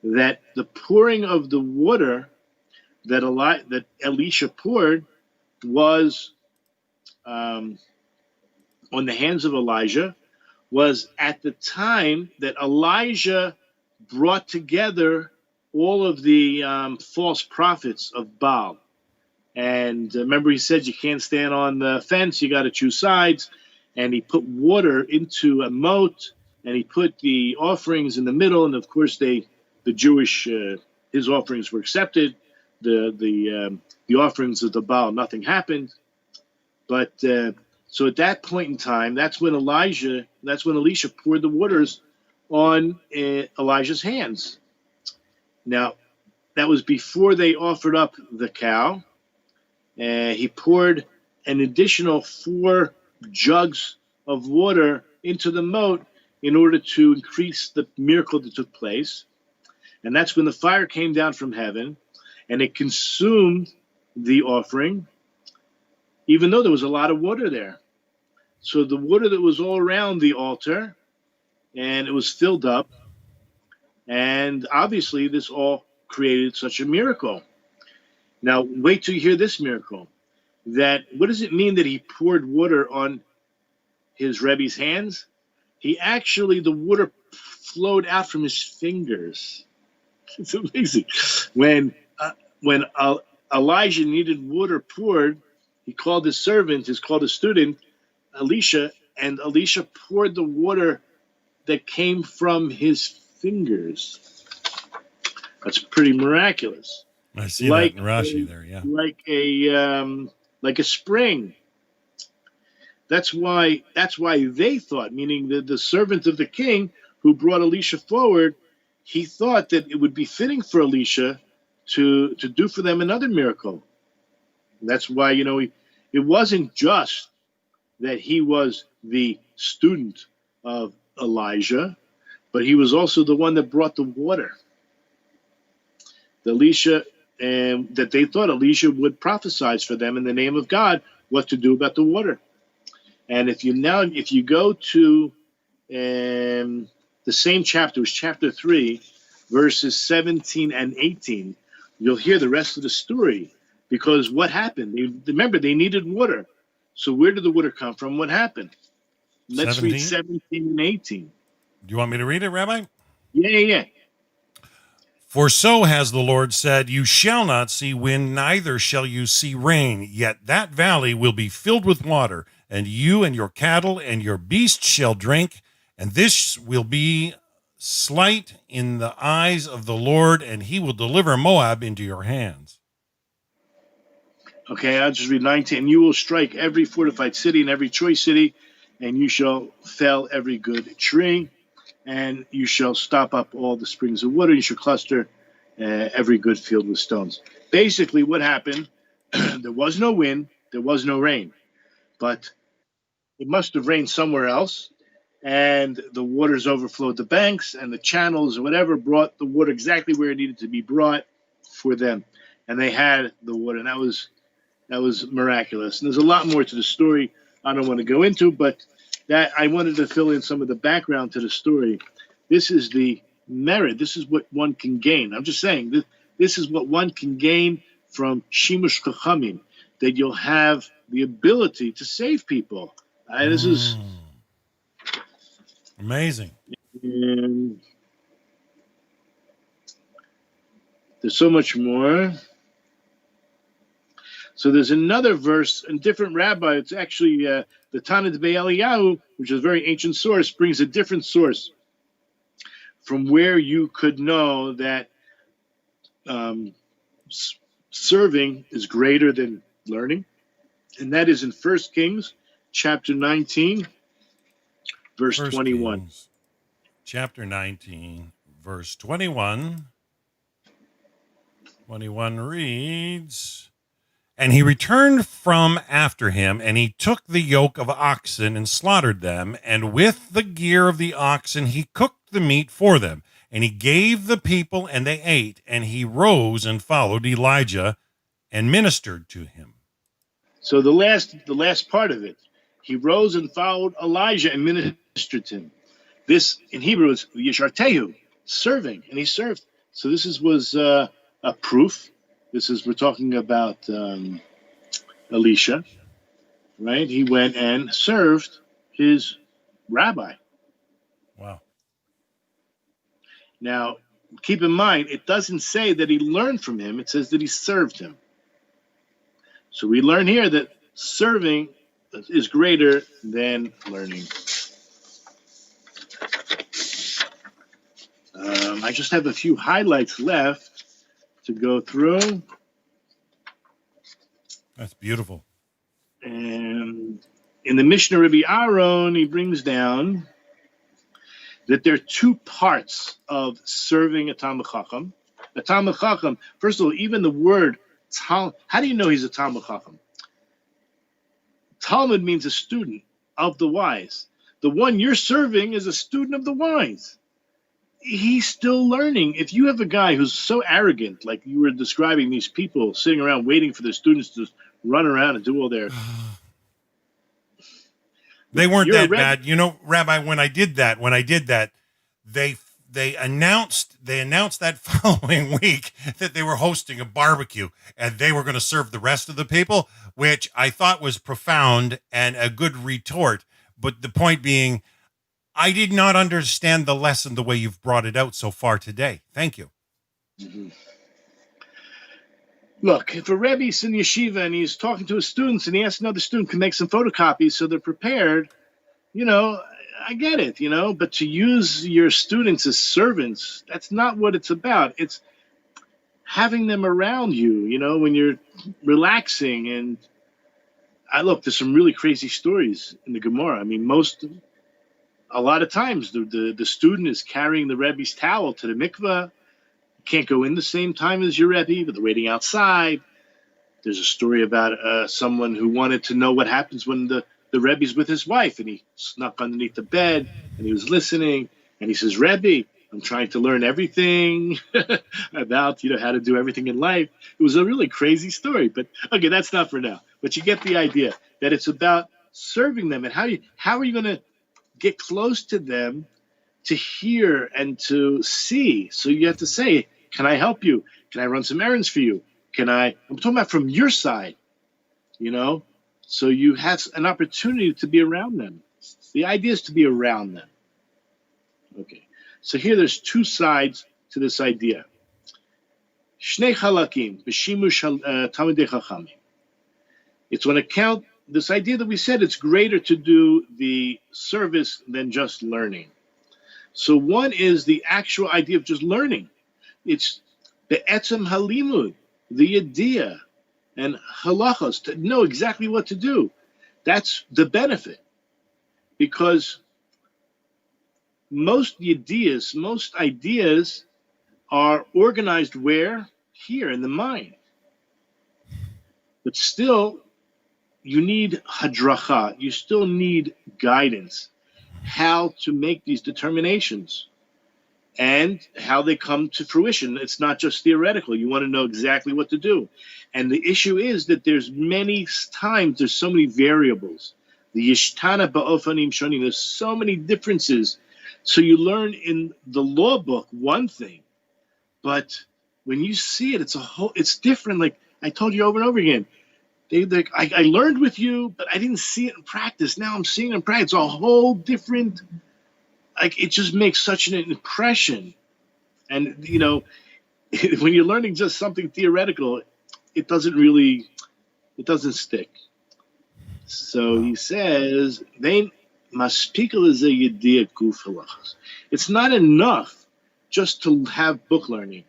that the pouring of the water that Alicia poured was on the hands of Elijah, was at the time that Elijah brought together all of the false prophets of Baal. And remember, he said you can't stand on the fence, you got to choose sides. And he put water into a moat, and he put the offerings in the middle. And of course, the Jewish his offerings were accepted. The offerings of the Baal, nothing happened. But so at that point in time, that's when Alicia poured the waters on Elijah's hands. Now, that was before they offered up the cow. He poured an additional 4 jugs of water into the moat in order to increase the miracle that took place. And that's when the fire came down from heaven, and it consumed the offering, even though there was a lot of water there. So the water that was all around the altar, and it was filled up, and obviously this all created such a miracle. Now, wait till you hear this miracle. What does it mean that he poured water on his Rebbe's hands? The water flowed out from his fingers. It's amazing. When Elijah needed water poured, he called his student, Alicia, and Alicia poured the water that came from his fingers. That's pretty miraculous. I see that in Rashi there, yeah. Like a spring. That's why they thought, meaning the servant of the king who brought Alicia forward, he thought that it would be fitting for Alicia to do for them another miracle. That's why, it wasn't just that he was the student of Elijah, but he was also the one that brought the water. That they thought Alicia would prophesize for them in the name of God what to do about the water. And if you go to the same chapter, it was chapter 3, verses 17 and 18, you'll hear the rest of the story. Because what happened? Remember, they needed water. So where did the water come from? What happened? Let's 17? Read 17 and 18. Do you want me to read it, Rabbi? Yeah. For so has the Lord said, you shall not see wind, neither shall you see rain, yet that valley will be filled with water, and you and your cattle and your beasts shall drink, and this will be slight in the eyes of the Lord, and he will deliver Moab into your hands. Okay, I'll just read 19. You will strike every fortified city and every choice city, and you shall fell every good tree, and you shall stop up all the springs of water. You shall cluster every good field with stones. Basically, what happened, there was no wind, there was no rain, but it must have rained somewhere else, and the waters overflowed the banks, and the channels or whatever brought the water exactly where it needed to be brought for them. And they had the water, and that was miraculous. And there's a lot more to the story I don't want to go into, but that I wanted to fill in some of the background to the story. This is the merit. This is what one can gain. I'm just saying, this is what one can gain from Shimush Chachamim, that you'll have the ability to save people. This is amazing. And there's so much more. So there's another verse, a different rabbi. It's actually the Tanit Be'Eliyahu, which is a very ancient source, brings a different source from where you could know that serving is greater than learning. And that is in 1 Kings chapter 19, verse 1 21. Kings, chapter 19, verse 21. 21 reads, "And he returned from after him, and he took the yoke of oxen and slaughtered them, and with the gear of the oxen he cooked the meat for them. And he gave the people, and they ate, and he rose and followed Elijah and ministered to him." So the last part of it, he rose and followed Elijah and ministered to him. This in Hebrew is yishartehu, serving, and he served. So this was a proof. We're talking about Alicia, right? He went and served his rabbi. Wow. Now, keep in mind, it doesn't say that he learned from him. It says that he served him. So we learn here that serving is greater than learning. I just have a few highlights left to go through. That's beautiful. And in the Mishnah, Rabbi Aaron, he brings down that there are two parts of serving a Talmid Chacham. A Talmid Chacham, first of all, even the word Talmud, how do you know he's a Talmid Chacham? Talmud means a student of the wise. The one you're serving is a student of the wise. He's still learning. If you have a guy who's so arrogant, like you were describing these people sitting around waiting for their students to run around and do all their... They weren't that bad. You know, Rabbi, when I did that, they announced that following week that they were hosting a barbecue and they were going to serve the rest of the people, which I thought was profound and a good retort. But the point being, I did not understand the lesson the way you've brought it out so far today. Thank you. Mm-hmm. Look, if a Rebbe's in yeshiva and he's talking to his students and he asks another student to make some photocopies so they're prepared, I get it, but to use your students as servants, that's not what it's about. It's having them around you, when you're relaxing. And there's some really crazy stories in the Gemara. I mean, a lot of times the student is carrying the Rebbe's towel to the mikveh. Can't go in the same time as your Rebbe, but they're waiting outside. There's a story about someone who wanted to know what happens when the Rebbe's with his wife, and he snuck underneath the bed, and he was listening, and he says, "Rebbe, I'm trying to learn everything about, how to do everything in life." It was a really crazy story, but okay, that's not for now. But you get the idea that it's about serving them, and how are you going to get close to them to hear and to see? So you have to say, "Can I help you? Can I run some errands for you? I'm talking about from your side, so you have an opportunity to be around them. The idea is to be around them. Okay. So here there's two sides to this idea. Shnei chalakim b'shimush talmidei chachamim. It's on account, this idea that we said it's greater to do the service than just learning. So one is the actual idea of just learning. It's the etzem halimud, the idea, and halachos, to know exactly what to do. That's the benefit. Because most ideas are organized where? Here in the mind. But still, you need hadracha. You still need guidance. How to make these determinations and how they come to fruition. It's not just theoretical. You want to know exactly what to do. And the issue is that there's so many variables. The yishtana ba'ofanim shonim, there's so many differences. So you learn in the law book one thing, but when you see it, it's different. Like I told you over and over again, I learned with you, but I didn't see it in practice. Now I'm seeing it in practice. It's a whole different, it just makes such an impression. And, when you're learning just something theoretical, it doesn't stick. So he says, it's not enough just to have book learning,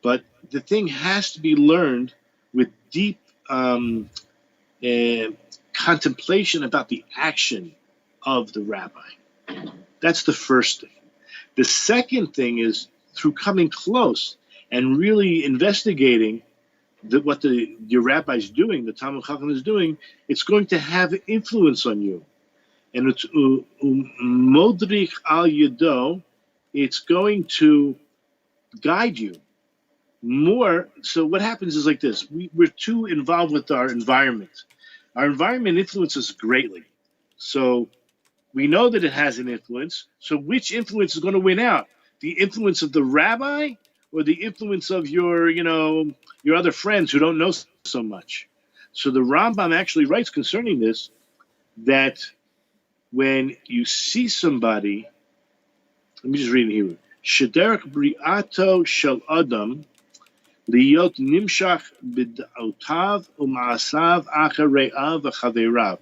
But the thing has to be learned with deep contemplation about the action of the rabbi. That's the first thing. The second thing is through coming close and really investigating what your rabbi is doing, the Talmud Chacham is doing, it's going to have influence on you. And it's modrich al yado, it's going to guide you more. So what happens is like this. We're too involved with our environment. Our environment influences greatly. So we know that it has an influence. So which influence is going to win out? The influence of the rabbi or the influence of your other friends who don't know so much? So the Rambam actually writes concerning this, that when you see somebody, let me just read in Hebrew. Shederach bri'ato shel adam liyot nimshach b'da'otav u'ma'asav acharei'av v'chaveirav.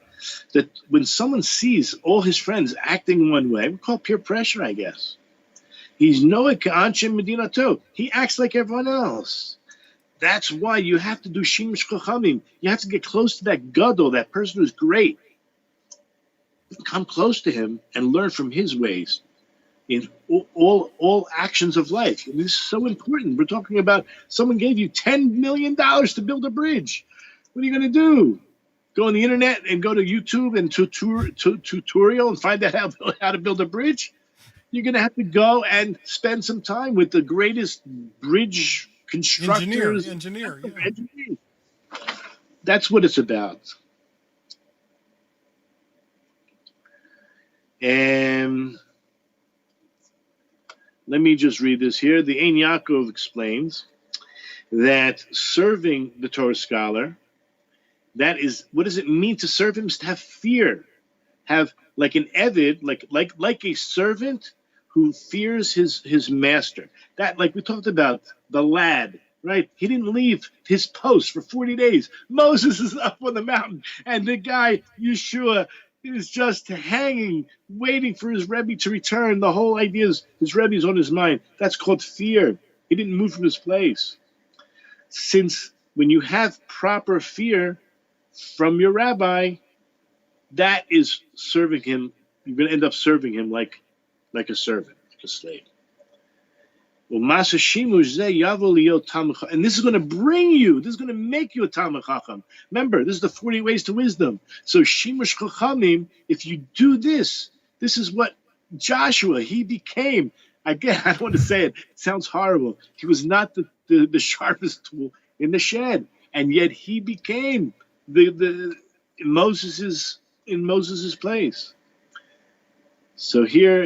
That when someone sees all his friends acting one way, we call it peer pressure, I guess. He's noah ka'anshe medinato. He acts like everyone else. That's why you have to do shimush chachamim. You have to get close to that gadol, that person who's great. Come close to him and learn from his ways in all actions of life. And this is so important. We're talking about someone gave you $10 million to build a bridge. What are you going to do? Go on the internet and go to YouTube and tutorial and find out how to build a bridge? You're going to have to go and spend some time with the greatest bridge constructors. Engineer. That's what it's about. And let me just read this here. The Ein Yaakov explains that serving the Torah scholar, that is, what does it mean to serve him? Is to have fear, have like an Eved, like a servant who fears his master. That, like we talked about, the lad, right? He didn't leave his post for 40 days. Moses is up on the mountain, and the guy, Yeshua, is just hanging, waiting for his Rebbe to return. The whole idea is his Rebbe is on his mind. That's called fear. He didn't move from his place. Since when you have proper fear from your rabbi, that is serving him. You're going to end up serving him like a servant, like a slave. And this is going to bring you, this is going to make you a Talmid Chacham. Remember, this is the 40 ways to wisdom. So Shimush Chachamim, if you do this, this is what Joshua, he became. Again, I don't want to say it. It sounds horrible. He was not the sharpest tool in the shed. And yet he became in Moses's place. So here,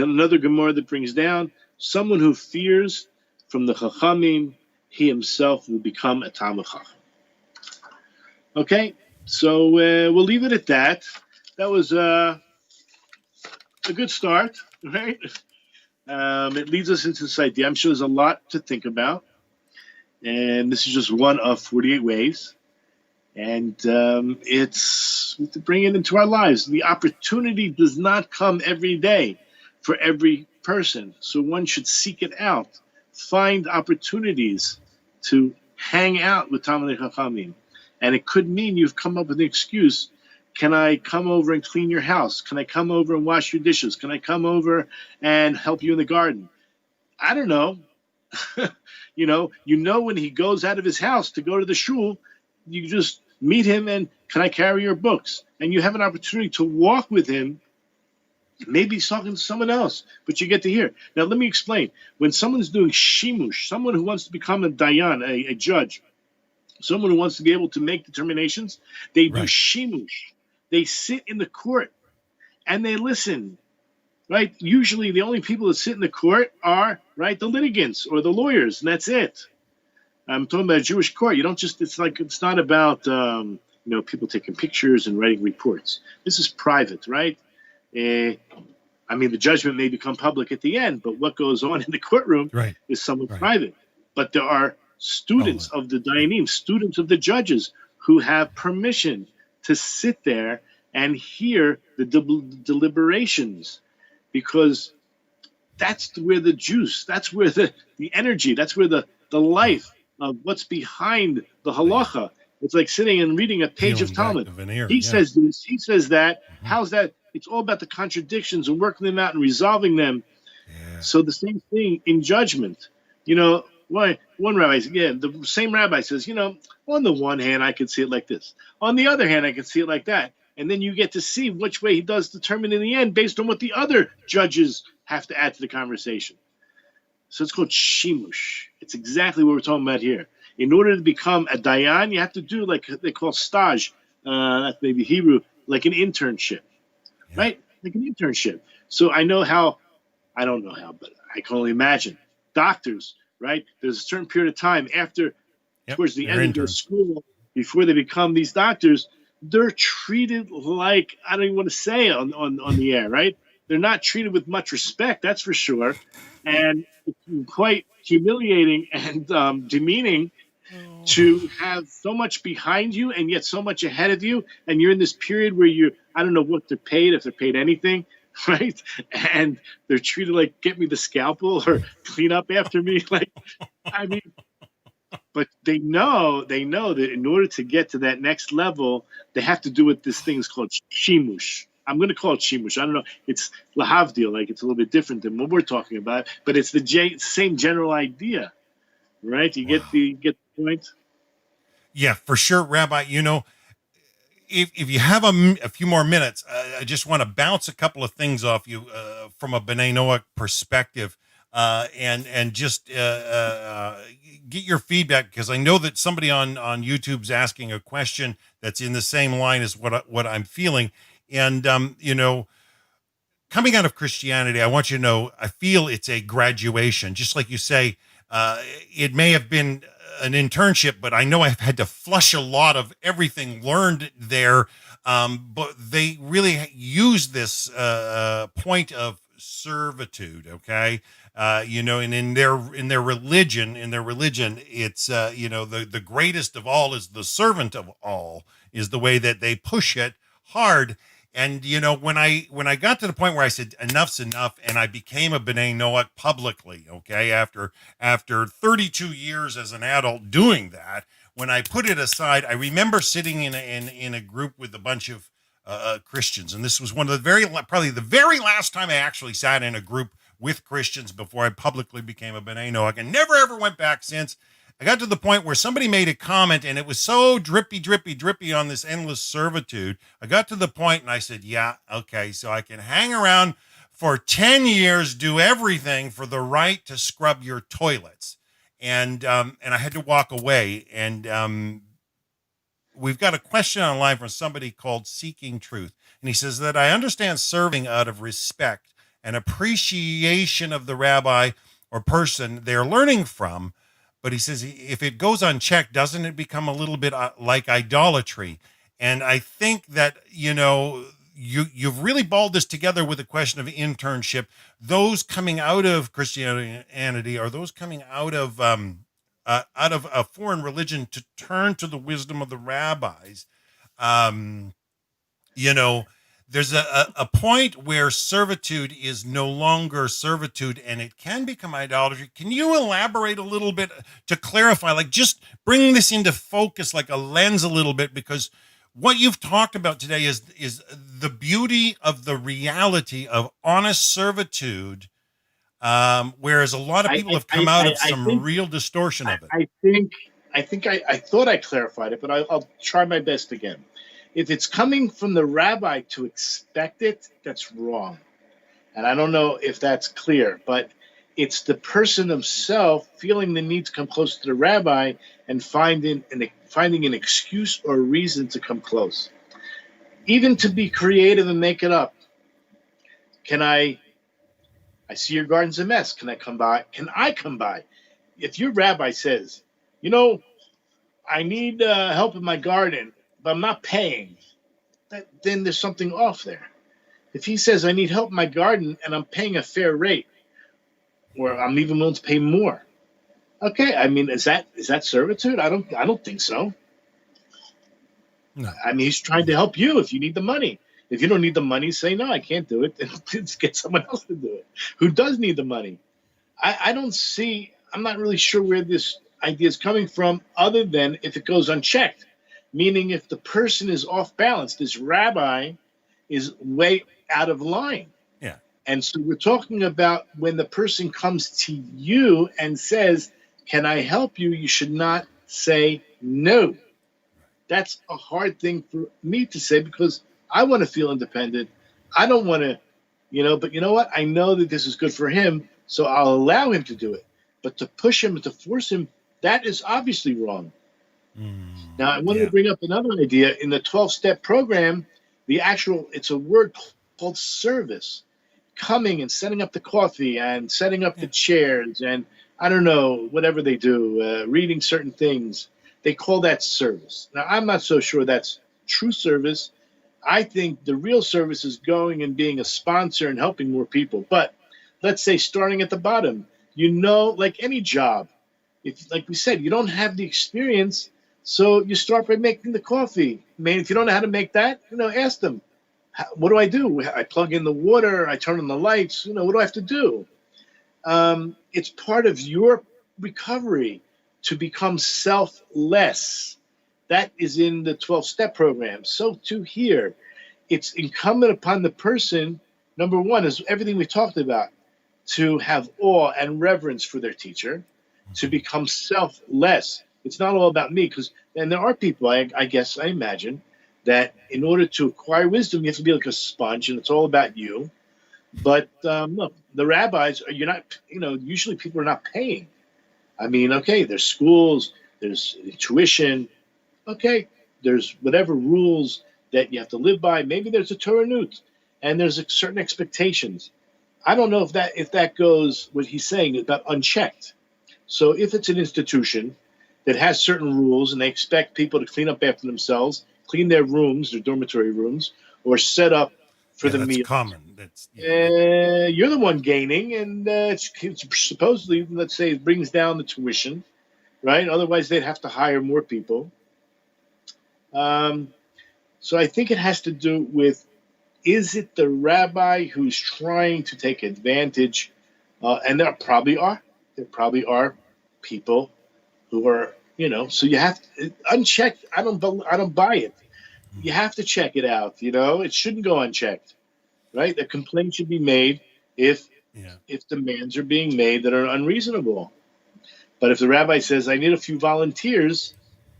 another Gemara that brings down, someone who fears from the Chachamim, he himself will become a Talmid Chacham. Okay, so we'll leave it at that. That was a good start, right? It leads us into this idea. I'm sure there's a lot to think about. And this is just one of 48 ways. And it's to bring it into our lives. The opportunity does not come every day for every person. So one should seek it out. Find opportunities to hang out with Talmidei Chachamim. And it could mean you've come up with an excuse. Can I come over and clean your house? Can I come over and wash your dishes? Can I come over and help you in the garden? I don't know. You know when he goes out of his house to go to the shul, you just meet him and, can I carry your books? And you have an opportunity to walk with him. Maybe he's talking to someone else, but you get to hear. Now, let me explain. When someone's doing shimush, someone who wants to become a dayan, a judge, someone who wants to be able to make determinations, they do shimush. They sit in the court and they listen, right? Usually the only people that sit in the court are, right, the litigants or the lawyers, and that's it. I'm talking about a Jewish court. You don't just, it's not about, people taking pictures and writing reports. This is private, right? The judgment may become public at the end, but what goes on in the courtroom is somewhat private. But there are students of the Dayanim, students of the judges who have permission to sit there and hear the deliberations, because that's where the juice, that's where the energy, that's where the the life of what's behind the halacha. It's like sitting and reading a page of Peeling back Talmud. the veneer, He yeah. says this, he says that. Mhm. How's that? It's all about the contradictions and working them out and resolving them. Yeah. So the same thing in judgment. You know, one rabbi, the same rabbi says, you know, on the one hand, I could see it like this. On the other hand, I could see it like that. And then you get to see which way he does determine in the end based on what the other judges have to add to the conversation. So it's called shimush. It's exactly what we're talking about here. In order to become a dayan, you have to do like they call stage, that's maybe Hebrew, like an internship, right? Like an internship. So I don't know how, but I can only imagine. Doctors, right? There's a certain period of time after, towards the end of their school, before they become these doctors, they're treated like, I don't even want to say it on the air, right? They're not treated with much respect, that's for sure. And it's quite humiliating and demeaning to have so much behind you and yet so much ahead of you. And you're in this period where I don't know what they're paid, if they're paid anything, right? And they're treated like, get me the scalpel or clean up after me. Like, I mean, but they know that in order to get to that next level, they have to do what this thing is called shimush. I'm going to call it shimush. I don't know. It's lahavdil, like it's a little bit different than what we're talking about, but it's the same general idea, right? You get the point? Yeah, for sure, Rabbi. You know, if you have a few more minutes, I just want to bounce a couple of things off you from a B'nai Noach perspective, and just get your feedback, because I know that somebody on YouTube's asking a question that's in the same line as what I'm feeling. And, you know, coming out of Christianity, I want you to know, I feel it's a graduation. Just like you say, it may have been an internship, but I know I've had to flush a lot of everything learned there. But they really use this point of servitude, okay? You know, and in their religion, it's you know, the greatest of all is the servant of all, is the way that they push it hard. And, you know, when I got to the point where I said enough's enough, and I became a B'nai Noach publicly, okay, after 32 years as an adult doing that, when I put it aside, I remember sitting in a group with a bunch of Christians, and this was probably the very last time I actually sat in a group with Christians before I publicly became a B'nai Noach, and never ever went back since. I got to the point where somebody made a comment, and it was so drippy on this endless servitude. I got to the point and I said, yeah, okay, so I can hang around for 10 years, do everything for the right to scrub your toilets. And I had to walk away. And we've got a question online from somebody called Seeking Truth. And he says that I understand serving out of respect and appreciation of the rabbi or person they're learning from. But he says, if it goes unchecked, doesn't it become a little bit like idolatry? And I think that, you know, you've really balled this together with the question of internship. Those coming out of Christianity, or those coming out of a foreign religion to turn to the wisdom of the rabbis, you know, there's a point where servitude is no longer servitude, and it can become idolatry. Can you elaborate a little bit to clarify, like just bring this into focus, like a lens a little bit, because what you've talked about today is the beauty of the reality of honest servitude, whereas a lot of people have come out of some real distortion of it. I thought I clarified it, but I'll try my best again. If it's coming from the rabbi to expect it, that's wrong. And I don't know if that's clear, but it's the person himself feeling the need to come close to the rabbi and finding an excuse or a reason to come close. Even to be creative and make it up. I see your garden's a mess. Can I come by? Can I come by? If your rabbi says, you know, I need help in my garden, but I'm not paying, then there's something off there. If he says, I need help in my garden and I'm paying a fair rate, or I'm even willing to pay more, okay, I mean, is that servitude? I don't think so. No. I mean, he's trying to help you if you need the money. If you don't need the money, say, no, I can't do it. Then get someone else to do it who does need the money. I don't see I'm not really sure where this idea is coming from, other than if it goes unchecked, meaning if the person is off balance, this rabbi is way out of line. Yeah. And so we're talking about when the person comes to you and says, "Can I help you?" You should not say no. That's a hard thing for me to say because I want to feel independent. I don't want to, but you know what? I know that this is good for him, so I'll allow him to do it. But to push him, to force him, that is obviously wrong. Now, I wanted to bring up another idea. In the 12-step program, it's a word called service. Coming and setting up the coffee and setting up the chairs and I don't know, whatever they do, reading certain things. They call that service. Now, I'm not so sure that's true service. I think the real service is going and being a sponsor and helping more people. But let's say starting at the bottom, like any job, like we said, you don't have the experience, so you start by making the coffee. I mean, if you don't know how to make that, ask them. What do? I plug in the water. I turn on the lights. What do I have to do? It's part of your recovery to become selfless. That is in the 12-step program. So too here. It's incumbent upon the person, number one, is everything we talked about, to have awe and reverence for their teacher, to become selfless. It's not all about me, and there are people, I imagine, that in order to acquire wisdom, you have to be like a sponge, and it's all about you. But look, the rabbis, usually people are not paying. I mean, okay, there's schools, there's tuition, okay, there's whatever rules that you have to live by. Maybe there's a Torah nut, and there's certain expectations. I don't know if that goes, what he's saying, about unchecked. So if it's an institution that has certain rules and they expect people to clean up after themselves, clean their rooms, their dormitory rooms, or set up for the meal. That's common. You're the one gaining, and it's supposedly, let's say, it brings down the tuition, right? Otherwise, they'd have to hire more people. So I think it has to do with, is it the rabbi who's trying to take advantage? And there probably are people who are, so you have to, unchecked. I don't buy it. You have to check it out. It shouldn't go unchecked, right? A complaint should be made if demands are being made that are unreasonable. But if the rabbi says, "I need a few volunteers,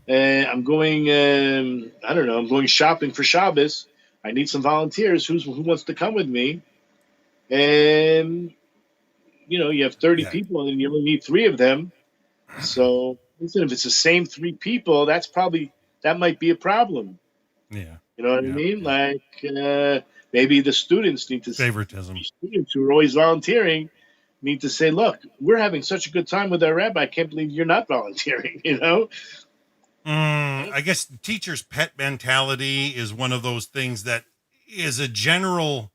I'm going, I'm going shopping for Shabbos. I need some volunteers. Who wants to come with me?" And you have 30 people, and you only need 3 of them. So listen, if it's the same 3 people, that might be a problem. Yeah. You know what I mean? Like maybe the students need to favoritism. Students who are always volunteering need to say, "Look, we're having such a good time with our rabbi. I can't believe you're not volunteering." I guess the teacher's pet mentality is one of those things that is a general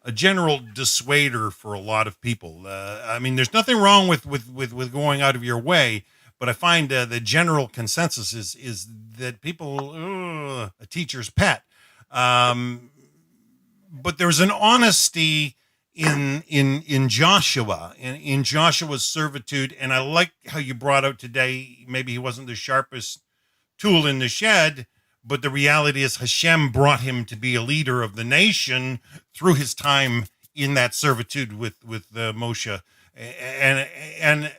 dissuader for a lot of people. I mean, there's nothing wrong with going out of your way, but I find the general consensus is that people, a teacher's pet. But there's an honesty in Joshua, in Joshua's servitude, and I like how you brought out today. Maybe he wasn't the sharpest tool in the shed, but the reality is Hashem brought him to be a leader of the nation through his time in that servitude with Moshe, and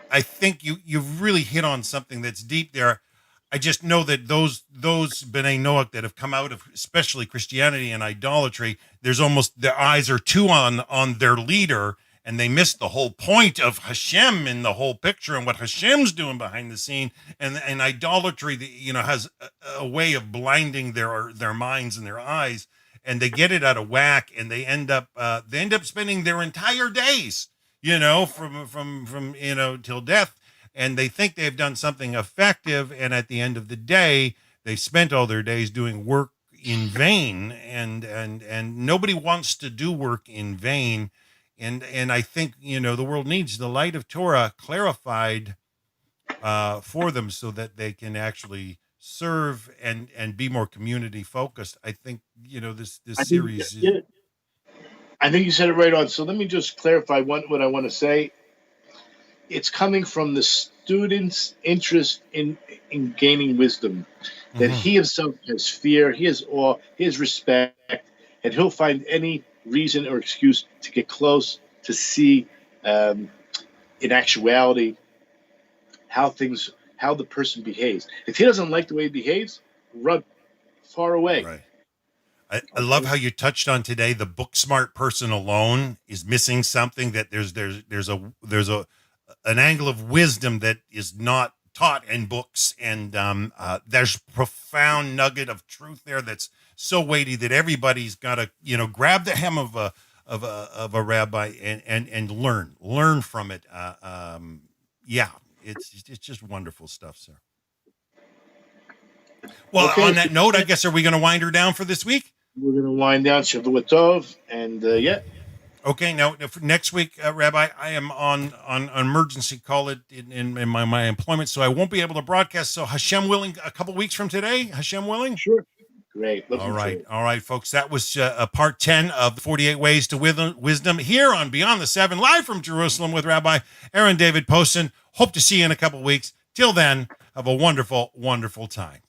I think you've really hit on something that's deep there. I just know that those B'nai Noach that have come out of especially Christianity and idolatry, there's almost their eyes are too on their leader, and they miss the whole point of Hashem in the whole picture and what Hashem's doing behind the scene. And idolatry, has a way of blinding their minds and their eyes, and they get it out of whack, and they end up spending their entire days, from till death. And they think they've done something effective, and at the end of the day, they spent all their days doing work in vain, and nobody wants to do work in vain. And I think the world needs the light of Torah clarified for them so that they can actually serve and be more community focused. I think this series. I think you said it right on. So let me just clarify what I want to say. it's coming from the student's interest in gaining wisdom, that he himself has fear, he has awe, he has respect, and he'll find any reason or excuse to get close to see in actuality how the person behaves. If he doesn't like the way he behaves, run far away. Right. I love how you touched on today. The book smart person alone is missing something. That there's an angle of wisdom that is not taught in books, and there's profound nugget of truth there that's so weighty that everybody's got to grab the hem of a rabbi and learn from it. Yeah, it's just wonderful stuff, sir. Well, Okay. on that note, I guess, are we going to wind her down for this week? We're going to wind down Shavua Tov, and yeah. Okay, now next week, Rabbi, I am on an emergency call in my employment, so I won't be able to broadcast. So Hashem willing, a couple weeks from today, Hashem willing? Sure. Great. All right, folks. That was part 10 of the 48 Ways to Wisdom here on Beyond the Seven, live from Jerusalem with Rabbi Aaron Dovid Poston. Hope to see you in a couple weeks. Till then, have a wonderful, wonderful time.